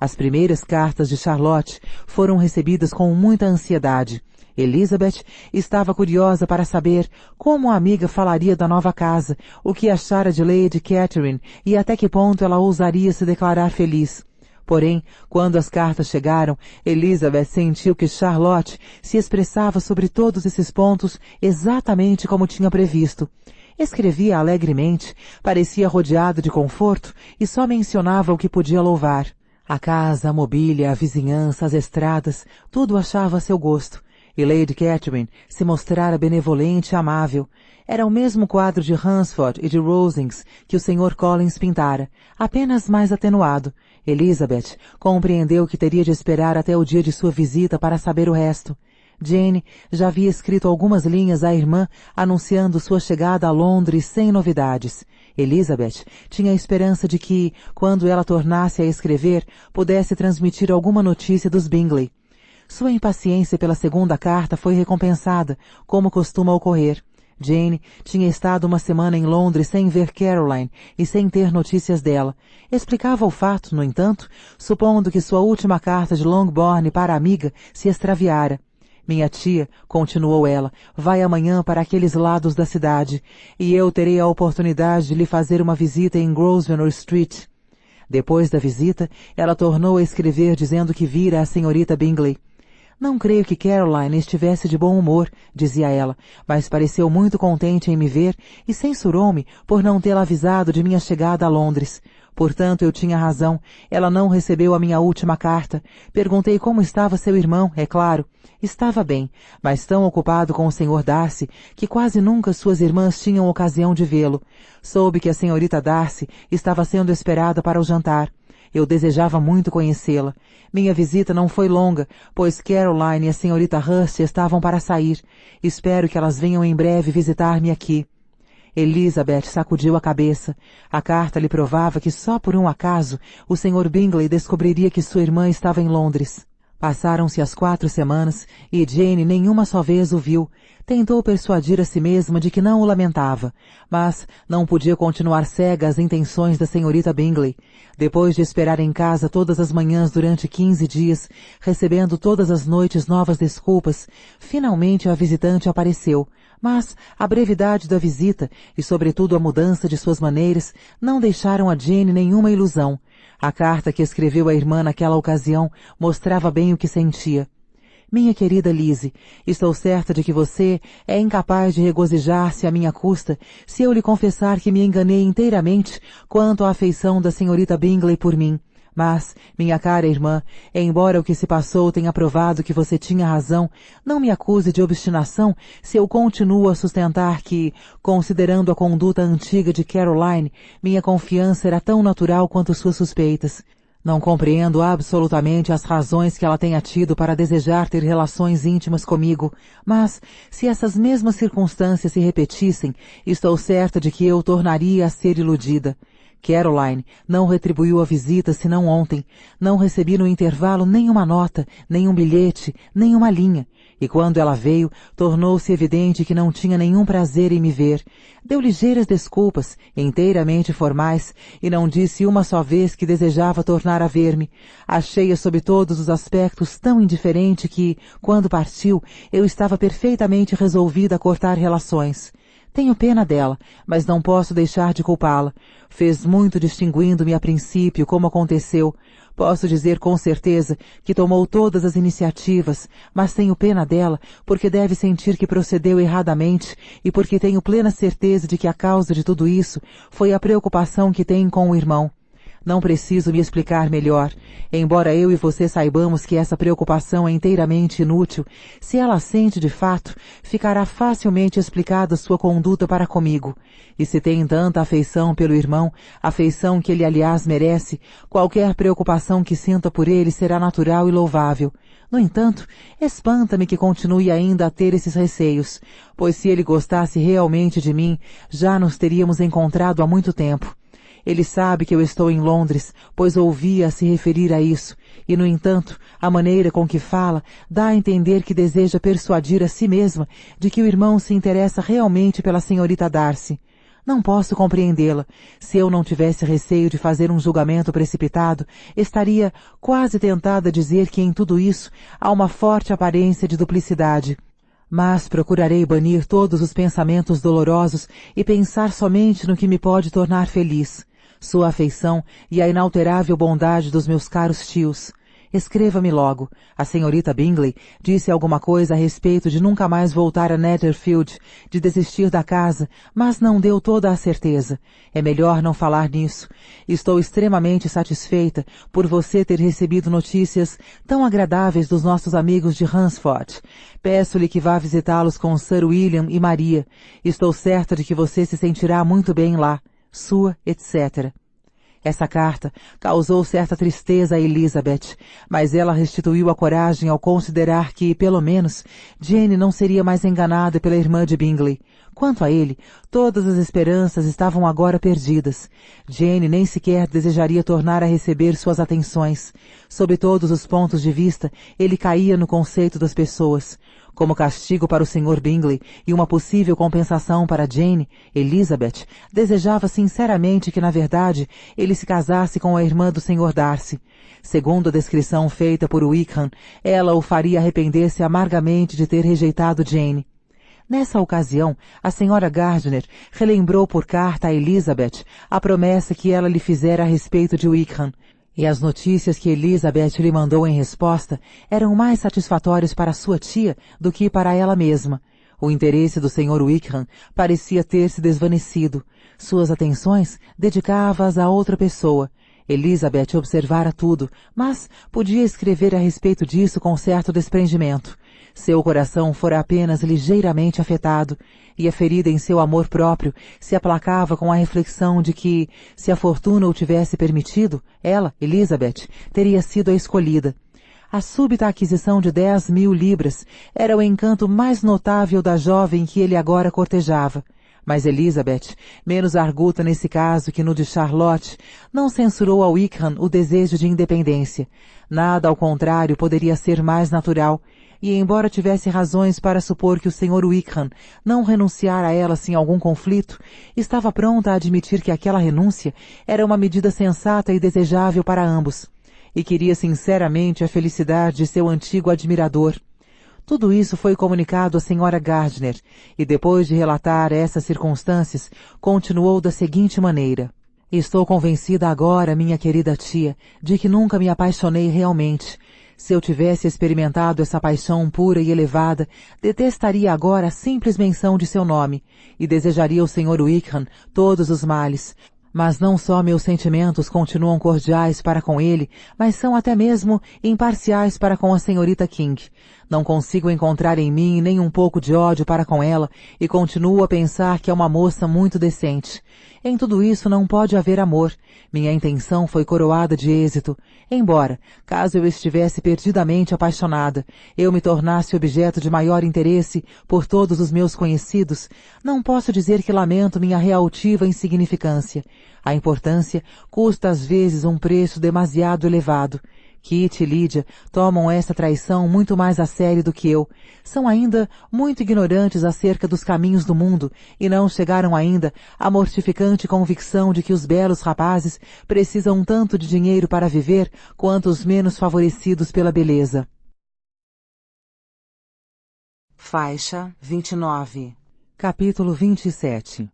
As primeiras cartas de Charlotte foram recebidas com muita ansiedade. Elizabeth estava curiosa para saber como a amiga falaria da nova casa, o que achara de Lady Catherine e até que ponto ela ousaria se declarar feliz. Porém, quando as cartas chegaram, Elizabeth sentiu que Charlotte se expressava sobre todos esses pontos exatamente como tinha previsto. Escrevia alegremente, parecia rodeada de conforto e só mencionava o que podia louvar. A casa, a mobília, a vizinhança, as estradas, tudo achava a seu gosto. E Lady Catherine se mostrara benevolente e amável. Era o mesmo quadro de Hunsford e de Rosings que o Sr. Collins pintara, apenas mais atenuado. Elizabeth compreendeu que teria de esperar até o dia de sua visita para saber o resto. Jane já havia escrito algumas linhas à irmã anunciando sua chegada a Londres sem novidades. Elizabeth tinha a esperança de que, quando ela tornasse a escrever, pudesse transmitir alguma notícia dos Bingley. Sua impaciência pela segunda carta foi recompensada, como costuma ocorrer. Jane tinha estado uma semana em Londres sem ver Caroline e sem ter notícias dela. Explicava o fato, no entanto, supondo que sua última carta de Longbourn para a amiga se extraviara. "Minha tia", continuou ela, "vai amanhã para aqueles lados da cidade, e eu terei a oportunidade de lhe fazer uma visita em Grosvenor Street." Depois da visita, ela tornou a escrever dizendo que vira a senhorita Bingley. "Não creio que Caroline estivesse de bom humor", dizia ela, "mas pareceu muito contente em me ver e censurou-me por não tê-la avisado de minha chegada a Londres. Portanto, eu tinha razão. Ela não recebeu a minha última carta. Perguntei como estava seu irmão, é claro. Estava bem, mas tão ocupado com o Sr. Darcy que quase nunca suas irmãs tinham ocasião de vê-lo. Soube que a senhorita Darcy estava sendo esperada para o jantar. Eu desejava muito conhecê-la. Minha visita não foi longa, pois Caroline e a senhorita Hurst estavam para sair. Espero que elas venham em breve visitar-me aqui." Elizabeth sacudiu a cabeça. A carta lhe provava que só por um acaso o Sr. Bingley descobriria que sua irmã estava em Londres. Passaram-se as 4 semanas e Jane nenhuma só vez o viu. Tentou persuadir a si mesma de que não o lamentava, mas não podia continuar cega às intenções da senhorita Bingley. Depois de esperar em casa todas as manhãs durante 15 dias, recebendo todas as noites novas desculpas, finalmente a visitante apareceu. Mas a brevidade da visita e, sobretudo, a mudança de suas maneiras não deixaram a Jane nenhuma ilusão. A carta que escreveu à irmã naquela ocasião mostrava bem o que sentia. Minha querida Lizzie, estou certa de que você é incapaz de regozijar-se à minha custa se eu lhe confessar que me enganei inteiramente quanto à afeição da senhorita Bingley por mim. Mas, minha cara irmã, embora o que se passou tenha provado que você tinha razão, não me acuse de obstinação se eu continuo a sustentar que, considerando a conduta antiga de Caroline, minha confiança era tão natural quanto suas suspeitas. Não compreendo absolutamente as razões que ela tenha tido para desejar ter relações íntimas comigo, mas, se essas mesmas circunstâncias se repetissem, estou certa de que eu tornaria a ser iludida. Caroline não retribuiu a visita senão ontem. Não recebi no intervalo nem uma nota, nem um bilhete, nem uma linha. E quando ela veio, tornou-se evidente que não tinha nenhum prazer em me ver. Deu ligeiras desculpas, inteiramente formais, e não disse uma só vez que desejava tornar a ver-me. Achei-a sob todos os aspectos tão indiferente que, quando partiu, eu estava perfeitamente resolvida a cortar relações. Tenho pena dela, mas não posso deixar de culpá-la. Fez muito distinguindo-me a princípio, como aconteceu. Posso dizer com certeza que tomou todas as iniciativas, mas tenho pena dela porque deve sentir que procedeu erradamente e porque tenho plena certeza de que a causa de tudo isso foi a preocupação que tem com o irmão. Não preciso me explicar melhor. Embora eu e você saibamos que essa preocupação é inteiramente inútil, se ela a sente de fato, ficará facilmente explicada sua conduta para comigo. E se tem tanta afeição pelo irmão, afeição que ele aliás merece, qualquer preocupação que sinta por ele será natural e louvável. No entanto, espanta-me que continue ainda a ter esses receios, pois se ele gostasse realmente de mim, já nos teríamos encontrado há muito tempo. Ele sabe que eu estou em Londres, pois ouvi-a se referir a isso, e, no entanto, a maneira com que fala dá a entender que deseja persuadir a si mesma de que o irmão se interessa realmente pela senhorita Darcy. Não posso compreendê-la. Se eu não tivesse receio de fazer um julgamento precipitado, estaria quase tentada a dizer que em tudo isso há uma forte aparência de duplicidade. Mas procurarei banir todos os pensamentos dolorosos e pensar somente no que me pode tornar feliz. Sua afeição e a inalterável bondade dos meus caros tios. Escreva-me logo. A senhorita Bingley disse alguma coisa a respeito de nunca mais voltar a Netherfield, de desistir da casa, mas não deu toda a certeza. É melhor não falar nisso. Estou extremamente satisfeita por você ter recebido notícias tão agradáveis dos nossos amigos de Hunsford. Peço-lhe que vá visitá-los com Sir William e Maria. Estou certa de que você se sentirá muito bem lá. Sua, etc. Essa carta causou certa tristeza a Elizabeth, mas ela restituiu a coragem ao considerar que, pelo menos, Jane não seria mais enganada pela irmã de Bingley. Quanto a ele, todas as esperanças estavam agora perdidas. Jane nem sequer desejaria tornar a receber suas atenções. Sob todos os pontos de vista, ele caía no conceito das pessoas. Como castigo para o Sr. Bingley e uma possível compensação para Jane, Elizabeth desejava sinceramente que, na verdade, ele se casasse com a irmã do Sr. Darcy. Segundo a descrição feita por Wickham, ela o faria arrepender-se amargamente de ter rejeitado Jane. Nessa ocasião, a senhora Gardiner relembrou por carta a Elizabeth a promessa que ela lhe fizera a respeito de Wickham, e as notícias que Elizabeth lhe mandou em resposta eram mais satisfatórias para sua tia do que para ela mesma. O interesse do Sr. Wickham parecia ter se desvanecido. Suas atenções dedicava-as a outra pessoa. Elizabeth observara tudo, mas podia escrever a respeito disso com certo desprendimento. Seu coração fora apenas ligeiramente afetado, e a ferida em seu amor próprio se aplacava com a reflexão de que, se a fortuna o tivesse permitido, ela, Elizabeth, teria sido a escolhida. A súbita aquisição de 10.000 libras era o encanto mais notável da jovem que ele agora cortejava. Mas Elizabeth, menos arguta nesse caso que no de Charlotte, não censurou a Wickham o desejo de independência. Nada, ao contrário, poderia ser mais natural, e embora tivesse razões para supor que o Sr. Wickham não renunciara a ela sem algum conflito, estava pronta a admitir que aquela renúncia era uma medida sensata e desejável para ambos, e queria sinceramente a felicidade de seu antigo admirador. Tudo isso foi comunicado à Sra. Gardiner, e depois de relatar essas circunstâncias, continuou da seguinte maneira: Estou convencida agora, minha querida tia, de que nunca me apaixonei realmente. Se eu tivesse experimentado essa paixão pura e elevada, detestaria agora a simples menção de seu nome, e desejaria ao Sr. Wickham todos os males. Mas não só meus sentimentos continuam cordiais para com ele, mas são até mesmo imparciais para com a senhorita King. Não consigo encontrar em mim nem um pouco de ódio para com ela, e continuo a pensar que é uma moça muito decente. Em tudo isso não pode haver amor. Minha intenção foi coroada de êxito. Embora, caso eu estivesse perdidamente apaixonada, eu me tornasse objeto de maior interesse por todos os meus conhecidos, não posso dizer que lamento minha realtiva insignificância. A importância custa às vezes um preço demasiado elevado. Kitty e Lydia tomam essa traição muito mais a sério do que eu. São ainda muito ignorantes acerca dos caminhos do mundo e não chegaram ainda à mortificante convicção de que os belos rapazes precisam tanto de dinheiro para viver quanto os menos favorecidos pela beleza. Faixa 29. Capítulo 27.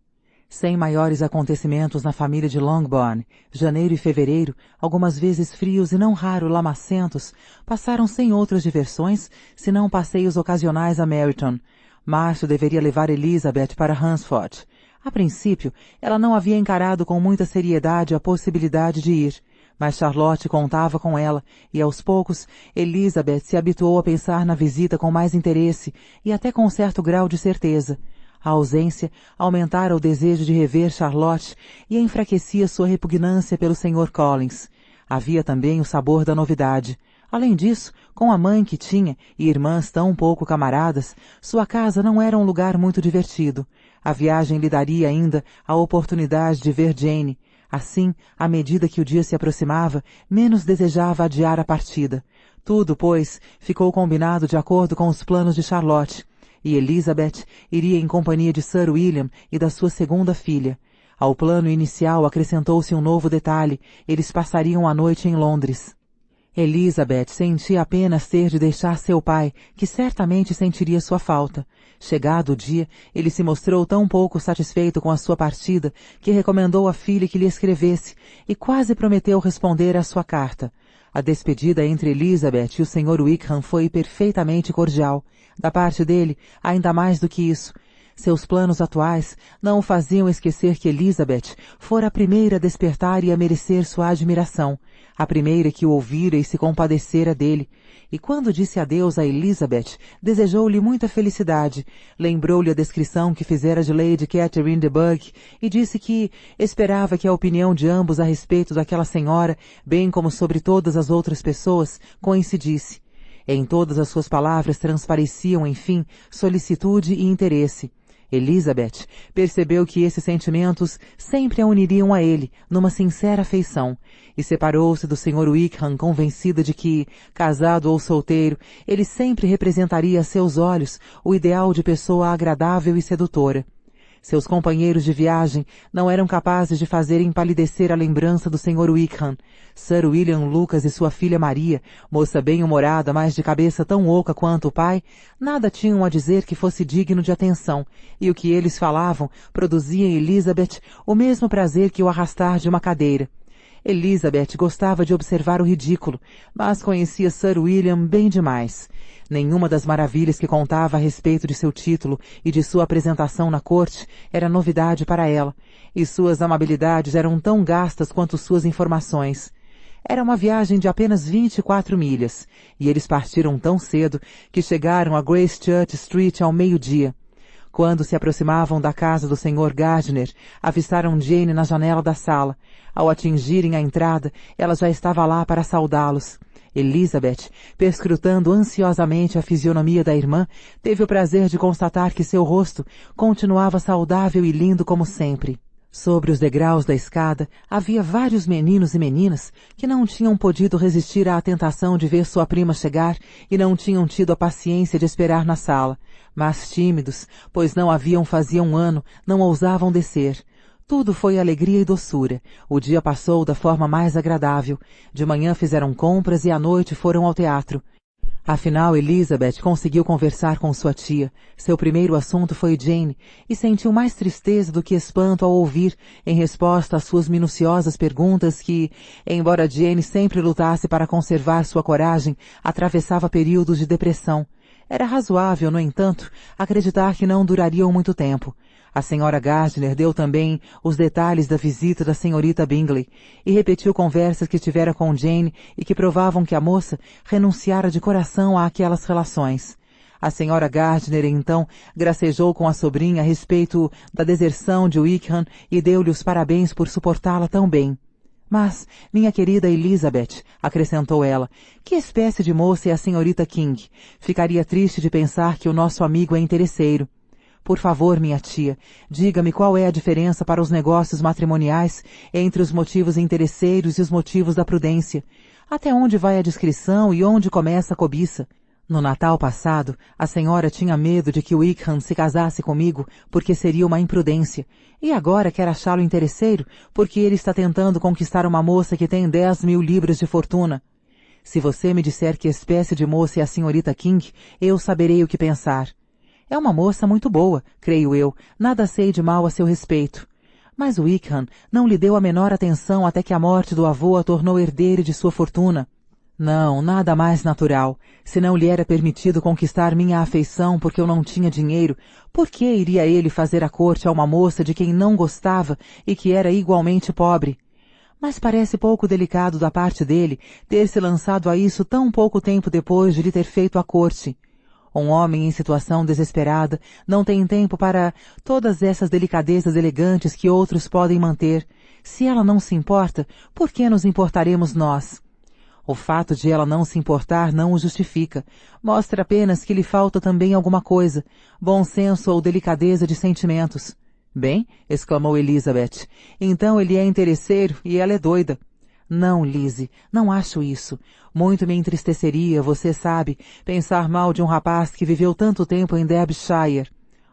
Sem maiores acontecimentos na família de Longbourn, janeiro e fevereiro, algumas vezes frios e não raro lamacentos, passaram sem outras diversões, senão passeios ocasionais a Meryton. Março deveria levar Elizabeth para Hunsford. A princípio, ela não havia encarado com muita seriedade a possibilidade de ir, mas Charlotte contava com ela, e aos poucos, Elizabeth se habituou a pensar na visita com mais interesse e até com certo grau de certeza. A ausência aumentara o desejo de rever Charlotte e enfraquecia sua repugnância pelo Sr. Collins. Havia também o sabor da novidade. Além disso, com a mãe que tinha e irmãs tão pouco camaradas, sua casa não era um lugar muito divertido. A viagem lhe daria ainda a oportunidade de ver Jane. Assim, à medida que o dia se aproximava, menos desejava adiar a partida. Tudo, pois, ficou combinado de acordo com os planos de Charlotte. E Elizabeth iria em companhia de Sir William e da sua segunda filha. Ao plano inicial acrescentou-se um novo detalhe: eles passariam a noite em Londres. Elizabeth sentia apenas ter de deixar seu pai, que certamente sentiria sua falta. Chegado o dia, ele se mostrou tão pouco satisfeito com a sua partida que recomendou à filha que lhe escrevesse e quase prometeu responder à sua carta. A despedida entre Elizabeth e o Sr. Wickham foi perfeitamente cordial. Da parte dele, ainda mais do que isso. Seus planos atuais não o faziam esquecer que Elizabeth fora a primeira a despertar e a merecer sua admiração, a primeira que o ouvira e se compadecera dele, e quando disse adeus a Elizabeth, desejou-lhe muita felicidade, lembrou-lhe a descrição que fizera de Lady Catherine de Bourgh e disse que esperava que a opinião de ambos a respeito daquela senhora, bem como sobre todas as outras pessoas, coincidisse. Em todas as suas palavras transpareciam, enfim, solicitude e interesse. Elizabeth percebeu que esses sentimentos sempre a uniriam a ele, numa sincera afeição, e separou-se do Sr. Wickham convencida de que, casado ou solteiro, ele sempre representaria a seus olhos o ideal de pessoa agradável e sedutora. Seus companheiros de viagem não eram capazes de fazer empalidecer a lembrança do Sr. Wickham. Sir William Lucas e sua filha Maria, moça bem-humorada, mas de cabeça tão oca quanto o pai, nada tinham a dizer que fosse digno de atenção, e o que eles falavam produzia em Elizabeth o mesmo prazer que o arrastar de uma cadeira. Elizabeth gostava de observar o ridículo, mas conhecia Sir William bem demais. Nenhuma das maravilhas que contava a respeito de seu título e de sua apresentação na corte era novidade para ela, e suas amabilidades eram tão gastas quanto suas informações. Era uma viagem de apenas 24 milhas, e eles partiram tão cedo que chegaram a Gracechurch Street ao meio-dia. Quando se aproximavam da casa do Sr. Gardiner, avistaram Jane na janela da sala. Ao atingirem a entrada, ela já estava lá para saudá-los. Elizabeth, perscrutando ansiosamente a fisionomia da irmã, teve o prazer de constatar que seu rosto continuava saudável e lindo como sempre. Sobre os degraus da escada havia vários meninos e meninas que não tinham podido resistir à tentação de ver sua prima chegar e não tinham tido a paciência de esperar na sala, mas tímidos, pois não haviam fazia um ano, não ousavam descer. Tudo foi alegria e doçura. O dia passou da forma mais agradável. De manhã fizeram compras e à noite foram ao teatro. Afinal, Elizabeth conseguiu conversar com sua tia. Seu primeiro assunto foi Jane, e sentiu mais tristeza do que espanto ao ouvir, em resposta às suas minuciosas perguntas que, embora Jane sempre lutasse para conservar sua coragem, atravessava períodos de depressão. Era razoável, no entanto, acreditar que não durariam muito tempo. A senhora Gardner deu também os detalhes da visita da senhorita Bingley e repetiu conversas que tivera com Jane e que provavam que a moça renunciara de coração àquelas relações. A senhora Gardner, então, gracejou com a sobrinha a respeito da deserção de Wickham e deu-lhe os parabéns por suportá-la tão bem. Mas, minha querida Elizabeth, acrescentou ela, que espécie de moça é a senhorita King? Ficaria triste de pensar que o nosso amigo é interesseiro. Por favor, minha tia, diga-me qual é a diferença para os negócios matrimoniais entre os motivos interesseiros e os motivos da prudência. Até onde vai a discrição e onde começa a cobiça? No Natal passado, a senhora tinha medo de que Wickham se casasse comigo porque seria uma imprudência, e agora quer achá-lo interesseiro porque ele está tentando conquistar uma moça que tem 10.000 libras de fortuna. Se você me disser que espécie de moça é a senhorita King, eu saberei o que pensar. É uma moça muito boa, creio eu, nada sei de mal a seu respeito. Mas Wickham não lhe deu a menor atenção até que a morte do avô a tornou herdeira de sua fortuna. Não, nada mais natural. Se não lhe era permitido conquistar minha afeição porque eu não tinha dinheiro, por que iria ele fazer a corte a uma moça de quem não gostava e que era igualmente pobre? Mas parece pouco delicado da parte dele ter se lançado a isso tão pouco tempo depois de lhe ter feito a corte. Um homem em situação desesperada não tem tempo para todas essas delicadezas elegantes que outros podem manter. Se ela não se importa, por que nos importaremos nós? O fato de ela não se importar não o justifica. Mostra apenas que lhe falta também alguma coisa, bom senso ou delicadeza de sentimentos. Bem, exclamou Elizabeth, então ele é interesseiro e ela é doida. Não, Lizzie, não acho isso. Muito me entristeceria, você sabe, pensar mal de um rapaz que viveu tanto tempo em Derbyshire.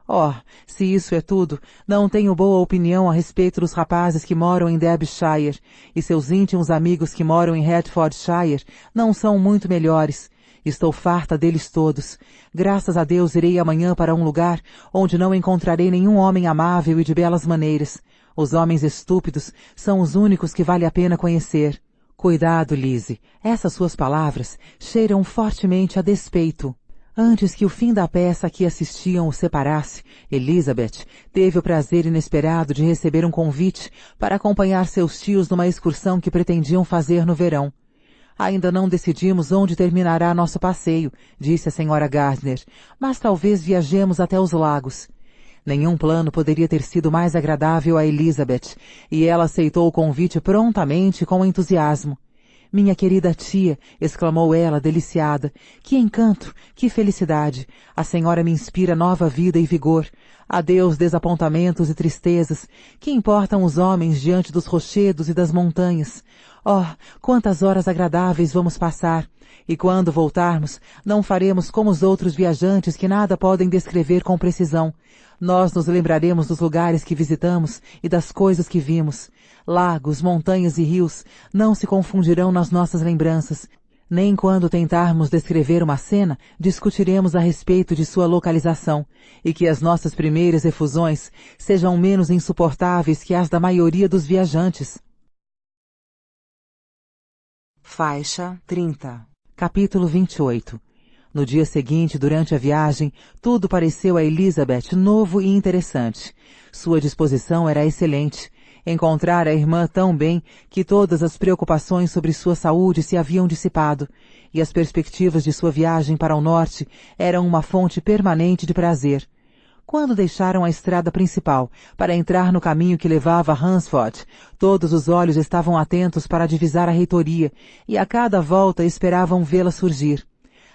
Oh, se isso é tudo, não tenho boa opinião a respeito dos rapazes que moram em Derbyshire, e seus íntimos amigos que moram em Hertfordshire não são muito melhores. Estou farta deles todos. Graças a Deus irei amanhã para um lugar onde não encontrarei nenhum homem amável e de belas maneiras. Os homens estúpidos são os únicos que vale a pena conhecer. Cuidado, Lizzie. Essas suas palavras cheiram fortemente a despeito. Antes que o fim da peça a que assistiam o separasse, Elizabeth teve o prazer inesperado de receber um convite para acompanhar seus tios numa excursão que pretendiam fazer no verão. Ainda não decidimos onde terminará nosso passeio, disse a senhora Gardner, mas talvez viajemos até os lagos. Nenhum plano poderia ter sido mais agradável a Elizabeth, e ela aceitou o convite prontamente e com entusiasmo. Minha querida tia, exclamou ela, deliciada, que encanto, que felicidade! A senhora me inspira nova vida e vigor. Adeus desapontamentos e tristezas. Que importam os homens diante dos rochedos e das montanhas? Oh, quantas horas agradáveis vamos passar! E quando voltarmos, não faremos como os outros viajantes que nada podem descrever com precisão. Nós nos lembraremos dos lugares que visitamos e das coisas que vimos. Lagos, montanhas e rios não se confundirão nas nossas lembranças. Nem quando tentarmos descrever uma cena, discutiremos a respeito de sua localização, e que as nossas primeiras efusões sejam menos insuportáveis que as da maioria dos viajantes. Faixa 30. Capítulo 28. No dia seguinte, durante a viagem, tudo pareceu a Elizabeth novo e interessante. Sua disposição era excelente. Encontrara a irmã tão bem que todas as preocupações sobre sua saúde se haviam dissipado, e as perspectivas de sua viagem para o norte eram uma fonte permanente de prazer. Quando deixaram a estrada principal para entrar no caminho que levava a Hunsford, todos os olhos estavam atentos para divisar a reitoria e a cada volta esperavam vê-la surgir.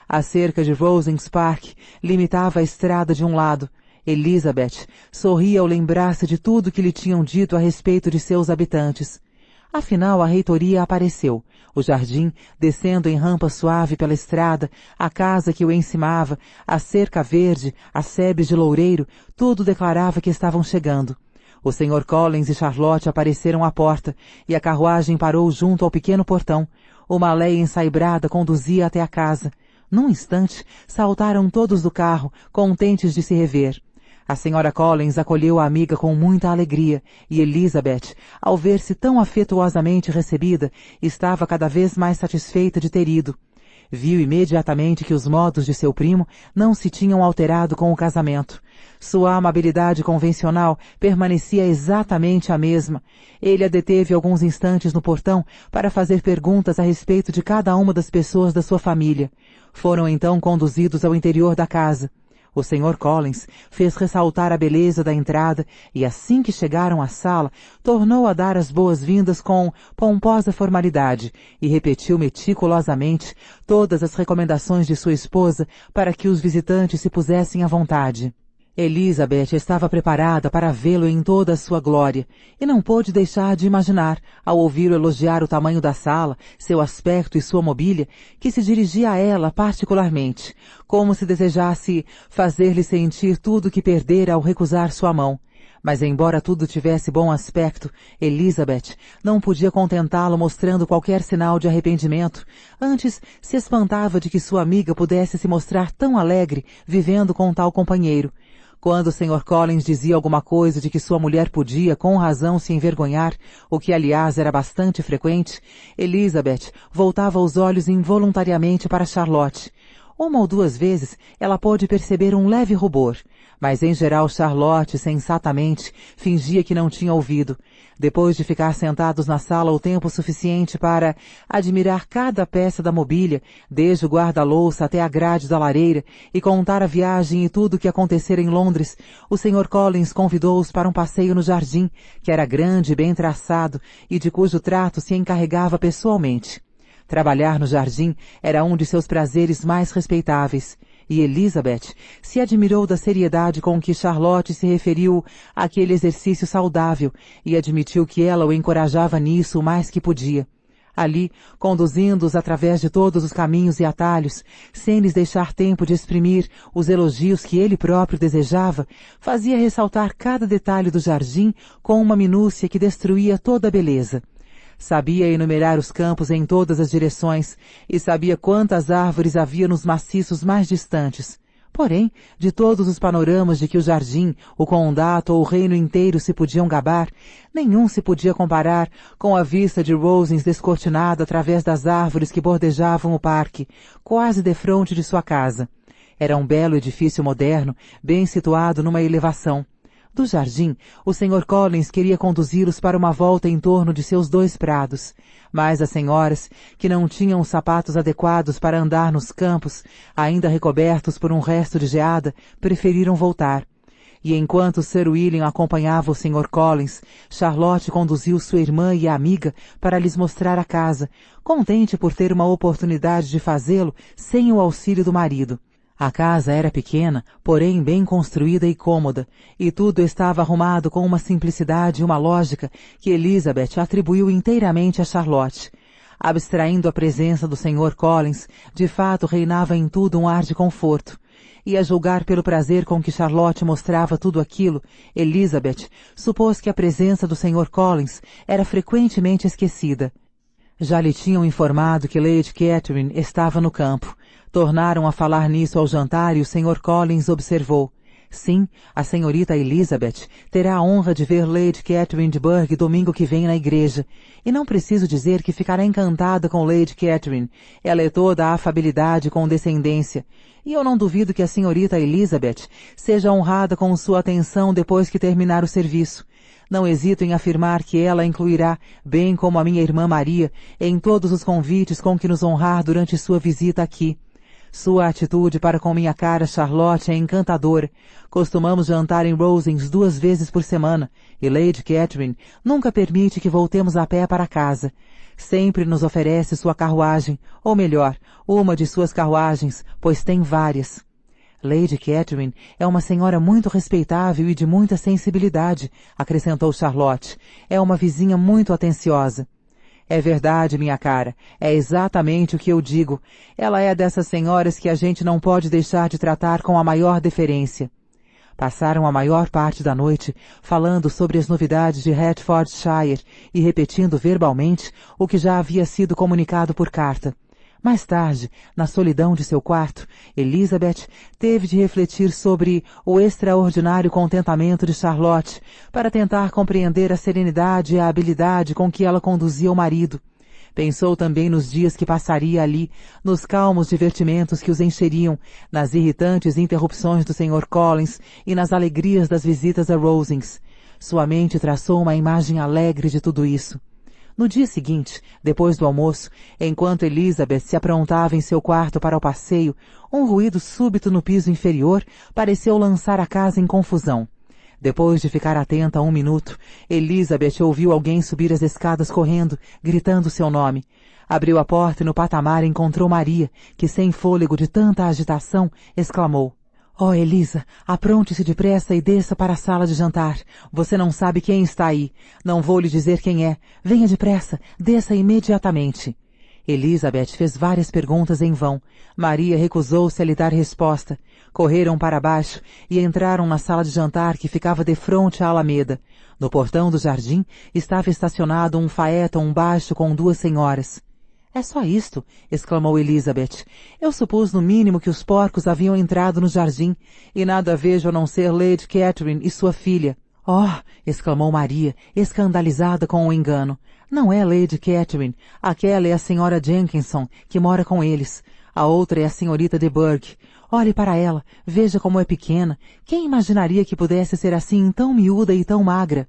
A cerca de Rosings Park limitava a estrada de um lado. Elizabeth sorria ao lembrar-se de tudo que lhe tinham dito a respeito de seus habitantes. Afinal, a reitoria apareceu, o jardim, descendo em rampa suave pela estrada, a casa que o encimava, a cerca verde, as sebes de loureiro, tudo declarava que estavam chegando. O Sr. Collins e Charlotte apareceram à porta, e a carruagem parou junto ao pequeno portão. Uma aléia ensaibrada conduzia até a casa. Num instante, saltaram todos do carro, contentes de se rever. A Sra. Collins acolheu a amiga com muita alegria, e Elizabeth, ao ver-se tão afetuosamente recebida, estava cada vez mais satisfeita de ter ido. Viu imediatamente que os modos de seu primo não se tinham alterado com o casamento. Sua amabilidade convencional permanecia exatamente a mesma. Ele a deteve alguns instantes no portão para fazer perguntas a respeito de cada uma das pessoas da sua família. Foram então conduzidos ao interior da casa. O Sr. Collins fez ressaltar a beleza da entrada e, assim que chegaram à sala, tornou a dar as boas-vindas com pomposa formalidade e repetiu meticulosamente todas as recomendações de sua esposa para que os visitantes se pusessem à vontade. Elizabeth estava preparada para vê-lo em toda a sua glória, e não pôde deixar de imaginar, ao ouvi-lo elogiar o tamanho da sala, seu aspecto e sua mobília, que se dirigia a ela particularmente, como se desejasse fazer-lhe sentir tudo o que perdera ao recusar sua mão. Mas embora tudo tivesse bom aspecto, Elizabeth não podia contentá-lo mostrando qualquer sinal de arrependimento. Antes, se espantava de que sua amiga pudesse se mostrar tão alegre vivendo com tal companheiro. Quando o Sr. Collins dizia alguma coisa de que sua mulher podia, com razão, se envergonhar, o que, aliás, era bastante frequente, Elizabeth voltava os olhos involuntariamente para Charlotte. Uma ou duas vezes ela pôde perceber um leve rubor, mas em geral Charlotte, sensatamente, fingia que não tinha ouvido. Depois de ficar sentados na sala o tempo suficiente para admirar cada peça da mobília, desde o guarda-louça até a grade da lareira, e contar a viagem e tudo o que acontecera em Londres, o Sr. Collins convidou-os para um passeio no jardim, que era grande e bem traçado, e de cujo trato se encarregava pessoalmente. Trabalhar no jardim era um de seus prazeres mais respeitáveis, e Elizabeth se admirou da seriedade com que Charlotte se referiu àquele exercício saudável e admitiu que ela o encorajava nisso o mais que podia. Ali, conduzindo-os através de todos os caminhos e atalhos, sem lhes deixar tempo de exprimir os elogios que ele próprio desejava, fazia ressaltar cada detalhe do jardim com uma minúcia que destruía toda a beleza. Sabia enumerar os campos em todas as direções e sabia quantas árvores havia nos maciços mais distantes. Porém, de todos os panoramas de que o jardim, o condado ou o reino inteiro se podiam gabar, nenhum se podia comparar com a vista de Rosings descortinada através das árvores que bordejavam o parque, quase defronte de sua casa. Era um belo edifício moderno, bem situado numa elevação. Do jardim, o Sr. Collins queria conduzi-los para uma volta em torno de seus 2 prados, mas as senhoras, que não tinham os sapatos adequados para andar nos campos, ainda recobertos por um resto de geada, preferiram voltar. E enquanto Sir William acompanhava o Sr. Collins, Charlotte conduziu sua irmã e a amiga para lhes mostrar a casa, contente por ter uma oportunidade de fazê-lo sem o auxílio do marido. A casa era pequena, porém bem construída e cômoda, e tudo estava arrumado com uma simplicidade e uma lógica que Elizabeth atribuiu inteiramente a Charlotte. Abstraindo a presença do Sr. Collins, de fato reinava em tudo um ar de conforto. E a julgar pelo prazer com que Charlotte mostrava tudo aquilo, Elizabeth supôs que a presença do Sr. Collins era frequentemente esquecida. Já lhe tinham informado que Lady Catherine estava no campo. Tornaram a falar nisso ao jantar e o Sr. Collins observou. Sim, a senhorita Elizabeth terá a honra de ver Lady Catherine de Bourgh domingo que vem na igreja. E não preciso dizer que ficará encantada com Lady Catherine. Ela é toda a afabilidade e condescendência. E eu não duvido que a senhorita Elizabeth seja honrada com sua atenção depois que terminar o serviço. Não hesito em afirmar que ela a incluirá, bem como a minha irmã Maria, em todos os convites com que nos honrar durante sua visita aqui. Sua atitude para com minha cara Charlotte é encantadora. Costumamos jantar em Rosings 2 vezes por semana, e Lady Catherine nunca permite que voltemos a pé para casa. Sempre nos oferece sua carruagem, ou melhor, uma de suas carruagens, pois tem várias. Lady Catherine é uma senhora muito respeitável e de muita sensibilidade, acrescentou Charlotte. É uma vizinha muito atenciosa. É verdade, minha cara. É exatamente o que eu digo. Ela é dessas senhoras que a gente não pode deixar de tratar com a maior deferência. Passaram a maior parte da noite falando sobre as novidades de Hertfordshire e repetindo verbalmente o que já havia sido comunicado por carta. Mais tarde, na solidão de seu quarto, Elizabeth teve de refletir sobre o extraordinário contentamento de Charlotte para tentar compreender a serenidade e a habilidade com que ela conduzia o marido. Pensou também nos dias que passaria ali, nos calmos divertimentos que os encheriam, nas irritantes interrupções do Sr. Collins e nas alegrias das visitas a Rosings. Sua mente traçou uma imagem alegre de tudo isso. No dia seguinte, depois do almoço, enquanto Elizabeth se aprontava em seu quarto para o passeio, um ruído súbito no piso inferior pareceu lançar a casa em confusão. Depois de ficar atenta 1 minuto, Elizabeth ouviu alguém subir as escadas correndo, gritando seu nome. Abriu a porta e no patamar encontrou Maria, que sem fôlego de tanta agitação, exclamou: "Oh, Elisa, apronte-se depressa e desça para a sala de jantar. Você não sabe quem está aí. Não vou lhe dizer quem é. Venha depressa, desça imediatamente." Elizabeth fez várias perguntas em vão. Maria recusou-se a lhe dar resposta. Correram para baixo e entraram na sala de jantar que ficava defronte à alameda. No portão do jardim estava estacionado um phaeton baixo com 2 senhoras. "É só isto?" exclamou Elizabeth. "Eu supus no mínimo que os porcos haviam entrado no jardim, e nada vejo a não ser Lady Catherine e sua filha." "Oh!" exclamou Maria, escandalizada com o engano. "Não é Lady Catherine. Aquela é a senhora Jenkinson, que mora com eles. A outra é a senhorita de Burgh. Olhe para ela, veja como é pequena. Quem imaginaria que pudesse ser assim tão miúda e tão magra?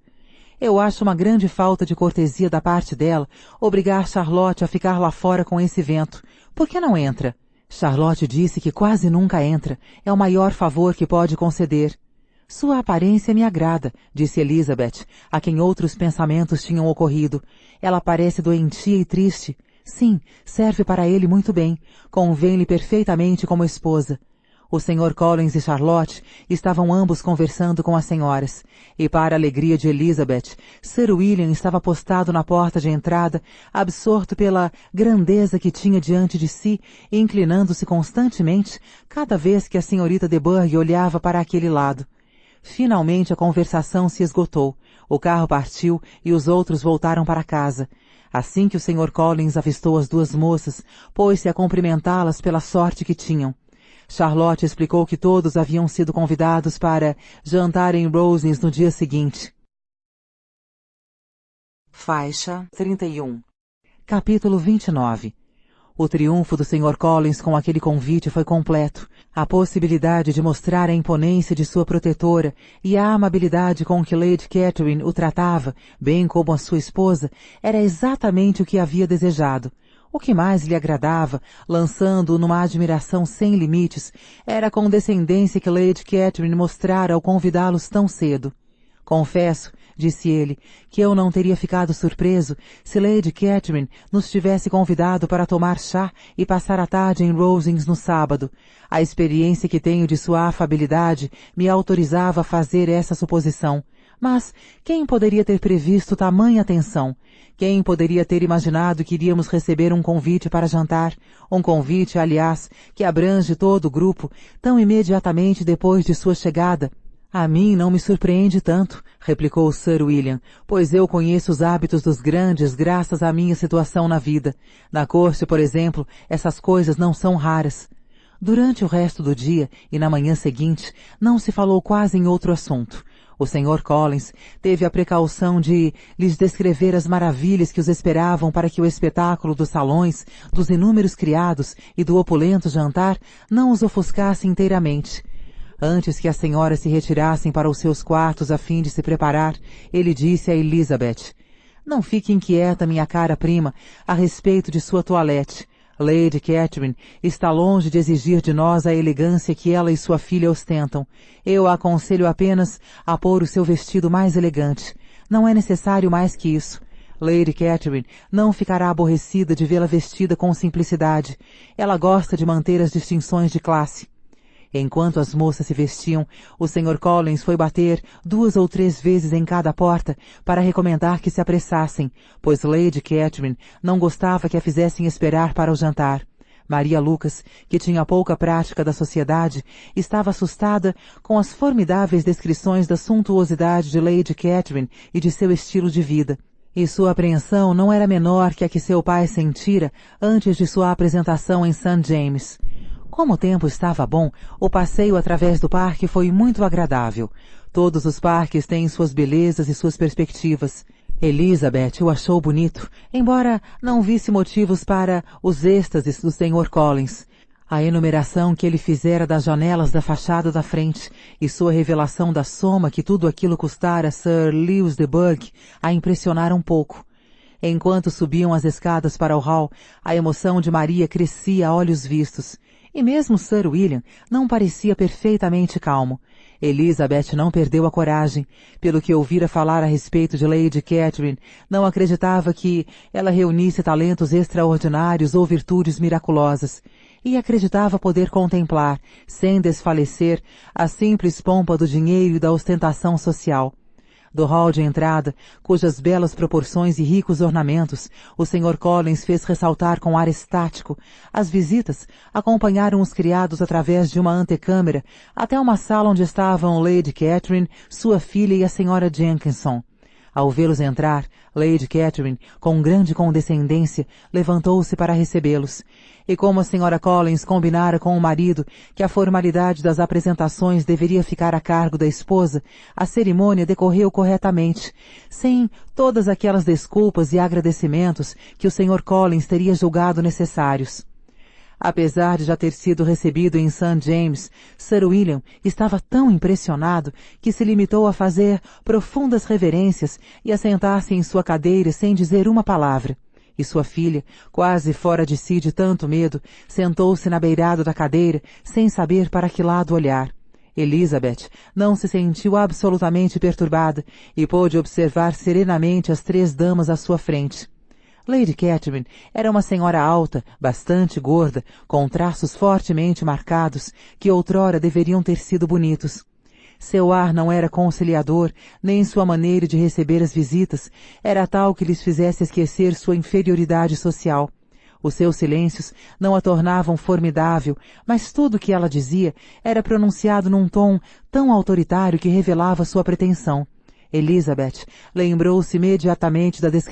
Eu acho uma grande falta de cortesia da parte dela obrigar Charlotte a ficar lá fora com esse vento. Por que não entra?" Charlotte disse que quase nunca entra. É o maior favor que pode conceder. "Sua aparência me agrada", disse Elizabeth, a quem outros pensamentos tinham ocorrido. "Ela parece doentia e triste. Sim, serve para ele muito bem. Convém-lhe perfeitamente como esposa." O Sr. Collins e Charlotte estavam ambos conversando com as senhoras, e para a alegria de Elizabeth, Sir William estava postado na porta de entrada, absorto pela grandeza que tinha diante de si, e inclinando-se constantemente cada vez que a senhorita de Burgh olhava para aquele lado. Finalmente a conversação se esgotou, o carro partiu e os outros voltaram para casa. Assim que o Sr. Collins avistou as 2 moças, pôs-se a cumprimentá-las pela sorte que tinham. Charlotte explicou que todos haviam sido convidados para jantar em Rosings no dia seguinte. Faixa 31. Capítulo 29. O triunfo do Sr. Collins com aquele convite foi completo. A possibilidade de mostrar a imponência de sua protetora e a amabilidade com que Lady Catherine o tratava, bem como a sua esposa, era exatamente o que havia desejado. O que mais lhe agradava, lançando-o numa admiração sem limites, era a condescendência que Lady Catherine mostrara ao convidá-los tão cedo. "Confesso", disse ele, "que eu não teria ficado surpreso se Lady Catherine nos tivesse convidado para tomar chá e passar a tarde em Rosings no sábado. A experiência que tenho de sua afabilidade me autorizava a fazer essa suposição. Mas quem poderia ter previsto tamanha atenção? Quem poderia ter imaginado que iríamos receber um convite para jantar? Um convite, aliás, que abrange todo o grupo, tão imediatamente depois de sua chegada?" "A mim não me surpreende tanto", replicou Sir William, "pois eu conheço os hábitos dos grandes graças à minha situação na vida. Na corte, por exemplo, essas coisas não são raras." Durante o resto do dia e na manhã seguinte, não se falou quase em outro assunto. O Sr. Collins teve a precaução de lhes descrever as maravilhas que os esperavam para que o espetáculo dos salões, dos inúmeros criados e do opulento jantar não os ofuscasse inteiramente. Antes que as senhoras se retirassem para os seus quartos a fim de se preparar, ele disse a Elizabeth: "Não fique inquieta, minha cara prima, a respeito de sua toilette. Lady Catherine está longe de exigir de nós a elegância que ela e sua filha ostentam. Eu a aconselho apenas a pôr o seu vestido mais elegante. Não é necessário mais que isso. Lady Catherine não ficará aborrecida de vê-la vestida com simplicidade. Ela gosta de manter as distinções de classe. Enquanto as moças se vestiam, o Sr. Collins foi bater 2 ou 3 vezes em cada porta para recomendar que se apressassem, pois Lady Catherine não gostava que a fizessem esperar para o jantar. Maria Lucas, que tinha pouca prática da sociedade, estava assustada com as formidáveis descrições da suntuosidade de Lady Catherine e de seu estilo de vida. E sua apreensão não era menor que a que seu pai sentira antes de sua apresentação em St. James. Como o tempo estava bom, o passeio através do parque foi muito agradável. Todos os parques têm suas belezas e suas perspectivas. Elizabeth o achou bonito, embora não visse motivos para os êxtases do Sr. Collins. A enumeração que ele fizera das janelas da fachada da frente e sua revelação da soma que tudo aquilo custara a Sir Lewis de Burgh a impressionaram um pouco. Enquanto subiam as escadas para o hall, a emoção de Maria crescia a olhos vistos. E mesmo Sir William não parecia perfeitamente calmo. Elizabeth não perdeu a coragem. Pelo que ouvira falar a respeito de Lady Catherine, não acreditava que ela reunisse talentos extraordinários ou virtudes miraculosas. E acreditava poder contemplar, sem desfalecer, a simples pompa do dinheiro e da ostentação social. Do hall de entrada, cujas belas proporções e ricos ornamentos o Sr. Collins fez ressaltar com ar estático, as visitas acompanharam os criados através de uma antecâmara até uma sala onde estavam Lady Catherine, sua filha e a Sra. Jenkinson. Ao vê-los entrar, Lady Catherine, com grande condescendência, levantou-se para recebê-los. E como a Sra. Collins combinara com o marido que a formalidade das apresentações deveria ficar a cargo da esposa, a cerimônia decorreu corretamente, sem todas aquelas desculpas e agradecimentos que o Sr. Collins teria julgado necessários. Apesar de já ter sido recebido em St. James, Sir William estava tão impressionado que se limitou a fazer profundas reverências e a sentar-se em sua cadeira sem dizer uma palavra. E sua filha, quase fora de si de tanto medo, sentou-se na beirada da cadeira, sem saber para que lado olhar. Elizabeth não se sentiu absolutamente perturbada e pôde observar serenamente as 3 damas à sua frente. Lady Catherine era uma senhora alta, bastante gorda, com traços fortemente marcados, que outrora deveriam ter sido bonitos. Seu ar não era conciliador, nem sua maneira de receber as visitas era tal que lhes fizesse esquecer sua inferioridade social. Os seus silêncios não a tornavam formidável, mas tudo o que ela dizia era pronunciado num tom tão autoritário que revelava sua pretensão. Elizabeth lembrou-se imediatamente da descrição